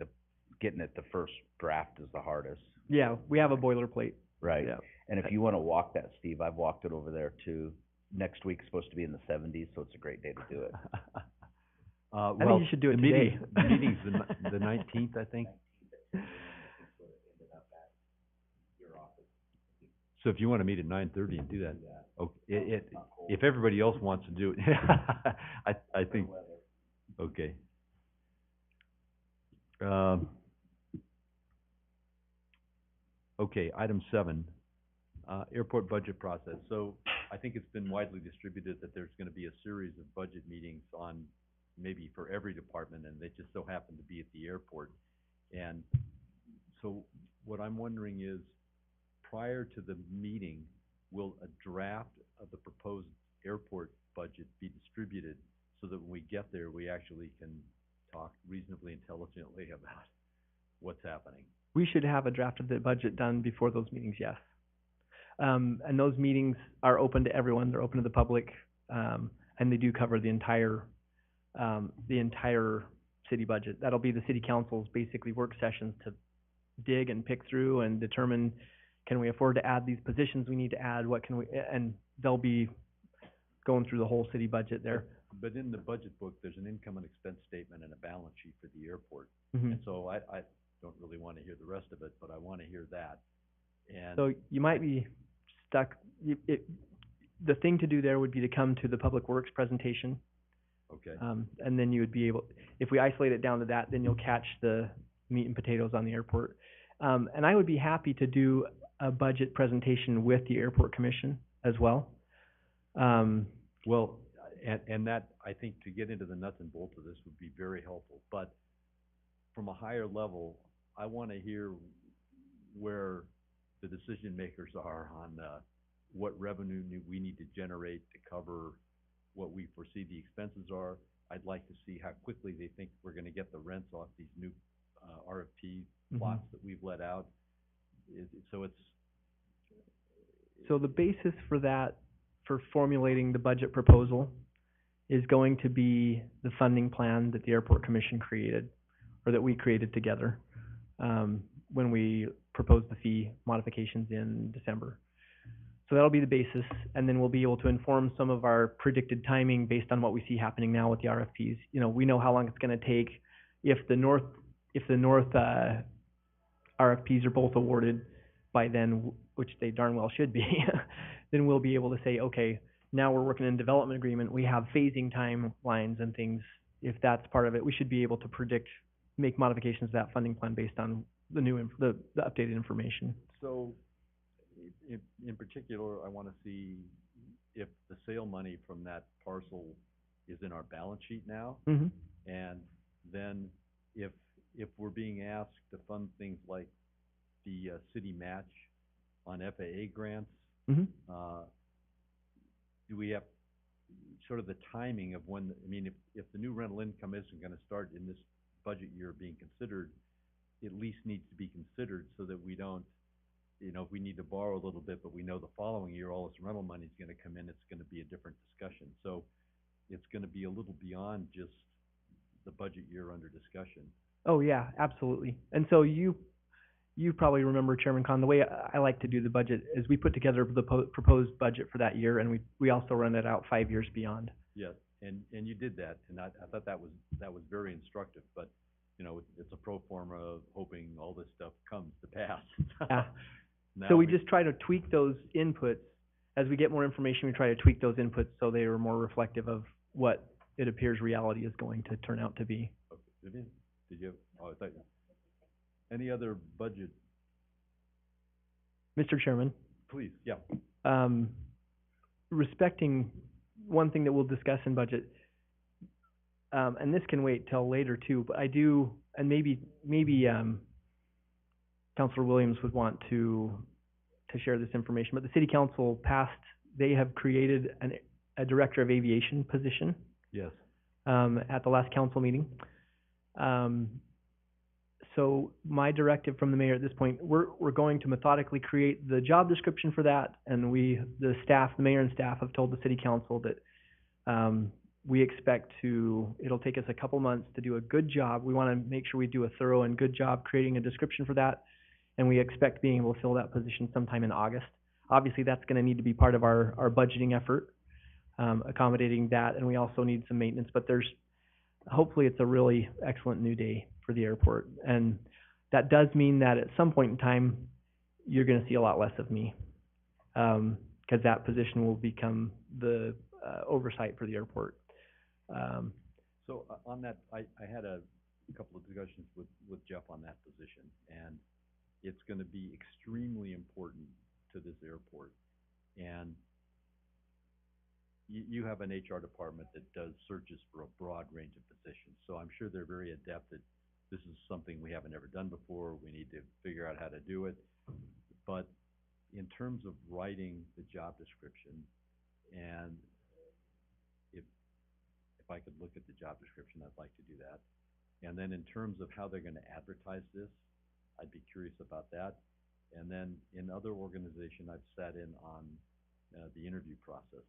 Getting it the first draft is the hardest. Yeah, we have a boilerplate. Right. Yeah. And if you wanna walk that, Steve, I've walked it over there too. Next week's supposed to be in the 70s, so it's a great day to do it. I think you should do it today. The meeting's the 19th, I think. So if you wanna meet at 9:30 and do that, okay, if everybody else wants to do it, I think, okay. Okay, item 7, airport budget process. So I think it's been widely distributed that there's gonna be a series of budget meetings on, maybe for every department, and they just so happen to be at the airport. And so what I'm wondering is, prior to the meeting, will a draft of the proposed airport budget be distributed so that when we get there, we actually can talk reasonably intelligently about what's happening? We should have a draft of the budget done before those meetings, yes. And those meetings are open to everyone, they're open to the public, and they do cover the entire city budget. That'll be the city council's basically work sessions to dig and pick through and determine, can we afford to add these positions we need to add, what can we, and they'll be going through the whole city budget there. But in the budget book, there's an income and expense statement and a balance sheet for the airport. Mhm. And so I don't really wanna hear the rest of it, but I wanna hear that. And So you might be stuck, the thing to do there would be to come to the Public Works presentation. okay, And then you would be able, if we isolate it down to that, then you'll catch the meat and potatoes on the airport. And I would be happy to do a budget presentation with the airport commission as well. well, and that, I think, to get into the nuts and bolts of this would be very helpful, but from a higher level, I wanna hear where the decision makers are on, what revenue we need to generate to cover what we foresee the expenses are. I'd like to see how quickly they think we're gonna get the rents off these new, RFP plots that we've let out. So the basis for that, for formulating the budget proposal, is going to be the funding plan that the airport commission created, or that we created together, when we proposed the fee modifications in December. So that'll be the basis, and then we'll be able to inform some of our predicted timing based on what we see happening now with the RFPs. You know, we know how long it's gonna take. If the north RFPs are both awarded by then, which they darn well should be, then we'll be able to say, okay, now we're working in development agreement, we have phasing timelines and things. If that's part of it, we should be able to predict, make modifications to that funding plan based on the new, the updated information. So, in particular, I wanna see if the sale money from that parcel is in our balance sheet now. Mm-hmm. And then if we're being asked to fund things like the, city match on FAA grants, Mm-hmm. do we have sort of the timing of when, I mean, if the new rental income isn't gonna start in this budget year being considered, it at least needs to be considered so that we don't, you know, if we need to borrow a little bit, but we know the following year all this rental money's gonna come in, it's gonna be a different discussion. So it's gonna be a little beyond just the budget year under discussion. Oh, yeah, absolutely. And so you probably remember, Chairman Khan, the way I like to do the budget is we put together the proposed budget for that year, and we also run it out 5 years beyond. Yes, and you did that, and I thought that was very instructive, but, you know, it's a pro forma of hoping all this stuff comes to pass. Yeah. Now So we just try to tweak those inputs. As we get more information, we try to tweak those inputs so they are more reflective of what it appears reality is going to turn out to be. Okay. Vivian, did you have, oh, I thought, any other budget, Mr. Chairman, please, yeah. respecting one thing that we'll discuss in budget, and this can wait till later too, but I do, and maybe Councilor Williams would want to share this information, but the city council they have created a director of aviation position, Yes. at the last council meeting. So my directive from the mayor at this point, we're going to methodically create the job description for that, and the mayor and staff have told the city council that, we expect it'll take us a couple months to do a good job. We wanna make sure we do a thorough and good job creating a description for that, and we expect being able to fill that position sometime in August. Obviously, that's gonna need to be part of our budgeting effort, accommodating that, and we also need some maintenance, but hopefully it's a really excellent new day for the airport. And that does mean that at some point in time, you're gonna see a lot less of me. 'Cause that position will become the, oversight for the airport. So on that, I had a couple of discussions with Jeff on that position, and it's gonna be extremely important to this airport. And you have an HR department that does searches for a broad range of positions, so I'm sure they're very adept at, this is something we haven't ever done before, we need to figure out how to do it. But in terms of writing the job description, and if I could look at the job description, I'd like to do that. And then in terms of how they're gonna advertise this, I'd be curious about that. And then in other organization, I've sat in on, the interview process.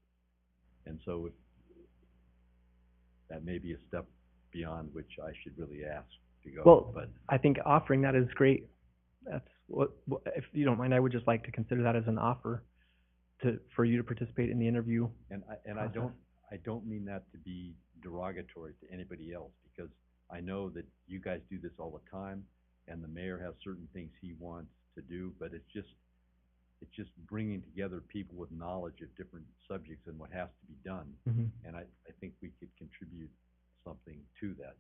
And so that may be a step beyond which I should really ask to go, Well, but. I think offering that is great. That's if you don't mind, I would just like to consider that as an offer for you to participate in the interview. And I don't mean that to be derogatory to anybody else, because I know that you guys do this all the time, and the mayor has certain things he wants to do, but it's just bringing together people with knowledge of different subjects and what has to be done. Mm-hmm. And I think we could contribute something to that.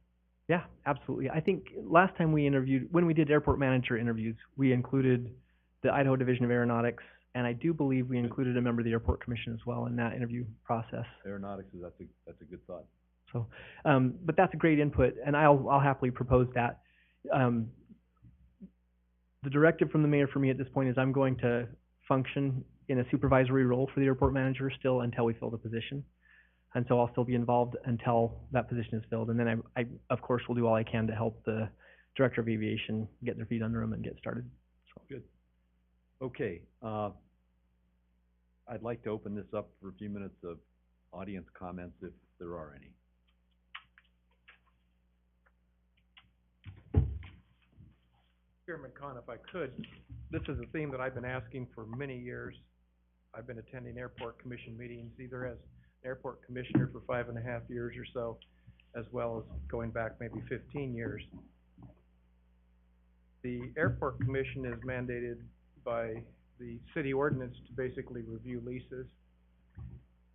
Yeah, absolutely. I think last time when we did airport manager interviews, we included the Idaho Division of Aeronautics, and I do believe we included a member of the Airport Commission as well in that interview process. Aeronautics that's a good thought. So, but that's a great input, and I'll happily propose that. The directive from the mayor for me at this point is I'm going to function in a supervisory role for the airport manager still until we fill the position. And so I'll still be involved until that position is filled. And then I of course, will do all I can to help the director of aviation get their feet under them and get started. So. Good. Okay, I'd like to open this up for a few minutes of audience comments if there are any. Chairman Khan, if I could, this is a theme that I've been asking for many years. I've been attending airport commission meetings, either as airport commissioner for 5.5 years or so, as well as going back maybe 15 years. The airport commission is mandated by the city ordinance to basically review leases.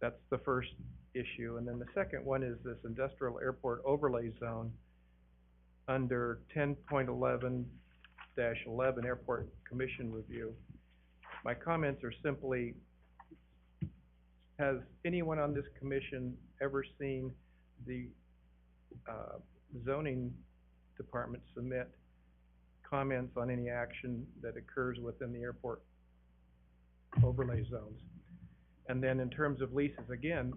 That's the first issue. And then the second one is this industrial airport overlay zone under 10.11-11 Airport Commission Review. My comments are simply, has anyone on this commission ever seen the zoning department submit comments on any action that occurs within the airport overlay zones? And then in terms of leases, again,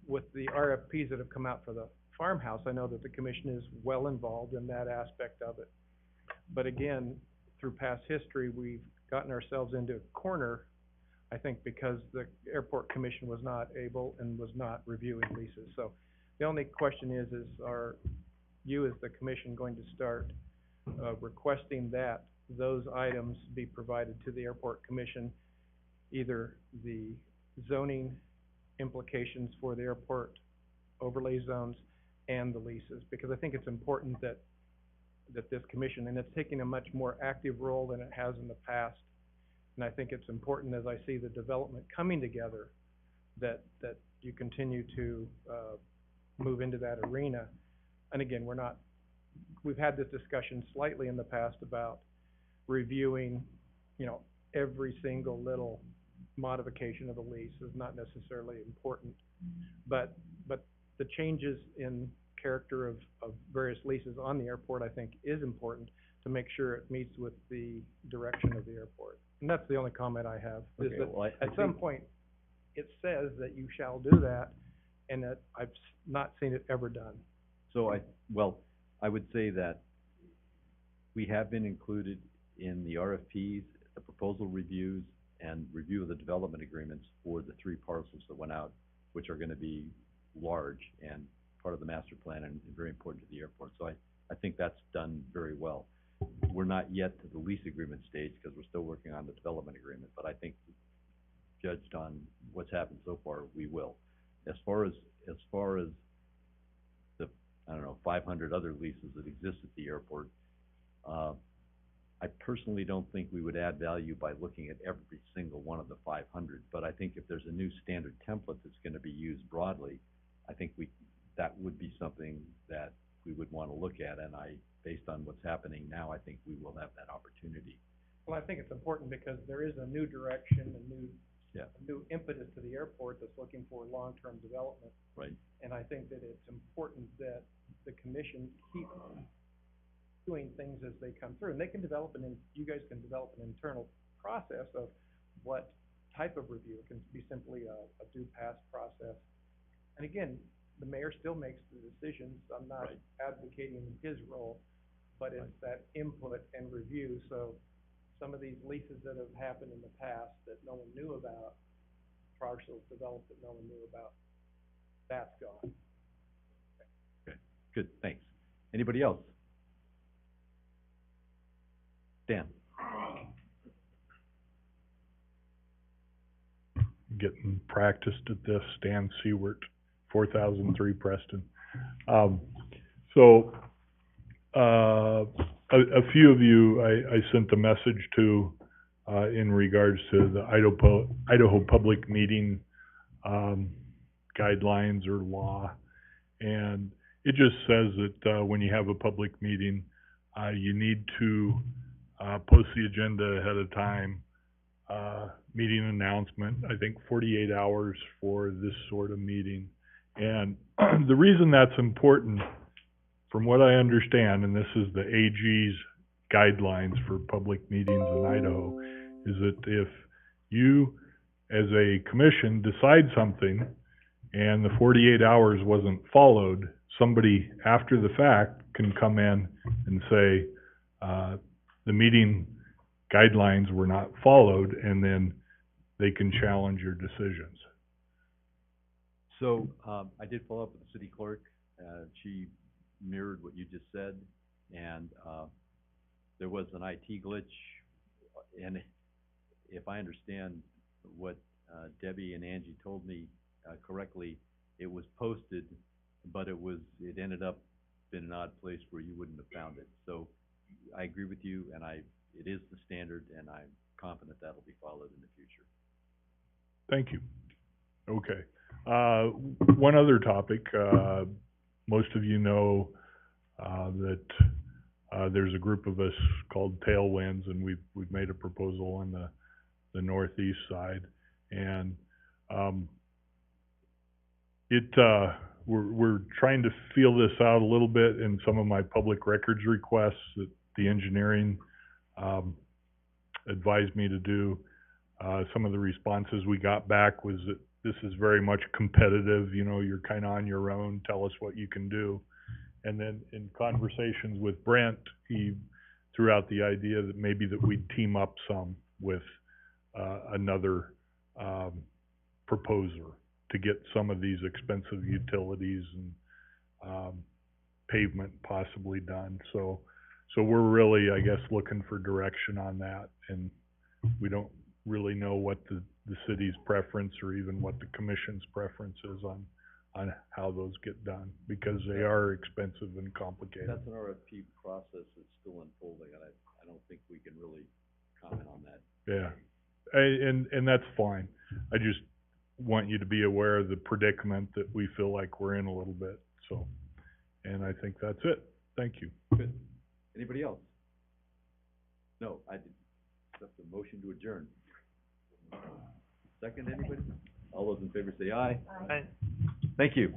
with the RFPs that have come out for the farmhouse, I know that the commission is well involved in that aspect of it. But again, through past history, we've gotten ourselves into a corner, I think, because the airport commission was not able and was not reviewing leases. So the only question is are you as the commission going to start requesting that those items be provided to the airport commission, either the zoning implications for the airport overlay zones and the leases, because I think it's important that this commission, and it's taking a much more active role than it has in the past. And I think it's important, as I see the development coming together, that you continue to, move into that arena. And again, we've had this discussion slightly in the past about reviewing, every single little modification of a lease is not necessarily important. But the changes in character of various leases on the airport, I think, is important to make sure it meets with the direction of the airport. And that's the only comment I have, is Okay, that well, I at some think- point, it says that you shall do that, and that I've not seen it ever done. So I would say that we have been included in the RFPs, the proposal reviews, and review of the development agreements for the 3 parcels that went out, which are gonna be large and part of the master plan and very important to the airport. So I think that's done very well. We're not yet to the lease agreement stage, because we're still working on the development agreement, but I think, judged on what's happened so far, we will. As far as the, 500 other leases that exist at the airport, I personally don't think we would add value by looking at every single one of the 500, but I think if there's a new standard template that's gonna be used broadly, I think that would be something that we would wanna look at, and based on what's happening now, I think we will have that opportunity. Well, I think it's important because there is a new direction, a new impetus to the airport that's looking for long-term development. Right. And I think that it's important that the commission keep doing things as they come through. And they can you guys can develop an internal process of what type of review. It can be simply a due pass process. And again, the mayor still makes the decisions. I'm not Right. advocating his role, but it's that input and review. So some of these leases that have happened in the past that no one knew about, parcels developed that no one knew about, that's gone. Okay, good, thanks. Anybody else? Dan? Getting practiced at this, Stan Seward, 4003 Preston. A few of you I sent a message to in regards to the Idaho Public Meeting guidelines or law. And it just says that when you have a public meeting, you need to post the agenda ahead of time, meeting announcement, I think 48 hours for this sort of meeting. And the reason that's important, from what I understand, and this is the AG's guidelines for public meetings in Idaho, is that if you, as a commission, decide something and the 48 hours wasn't followed, somebody after the fact can come in and say, the meeting guidelines were not followed, and then they can challenge your decisions. So, I did follow up with the city clerk. She mirrored what you just said, and there was an IT glitch, and if I understand what Debbie and Angie told me correctly, it was posted, but it ended up in an odd place where you wouldn't have found it. So I agree with you, and it is the standard, and I'm confident that'll be followed in the future. Thank you. Okay. One other topic. Most of you know that there's a group of us called Tailwinds, and we've made a proposal on the northeast side, and we're trying to feel this out a little bit in some of my public records requests that the engineering advised me to do. Some of the responses we got back was that this is very much competitive, you're kind of on your own, tell us what you can do. And then in conversations with Brent, he threw out the idea that maybe that we'd team up some with another proposer to get some of these expensive utilities and pavement possibly done. So we're really, I guess, looking for direction on that, and we don't really know what the city's preference or even what the commission's preference is on how those get done, because they are expensive and complicated. That's an RFP process that's still unfolding, and I don't think we can really comment on that. Yeah, and that's fine. I just want you to be aware of the predicament that we feel like we're in a little bit, so. And I think that's it. Thank you. Good. Anybody else? No, I did, accept the motion to adjourn. Second, anybody? All those in favor say aye. Aye. Thank you.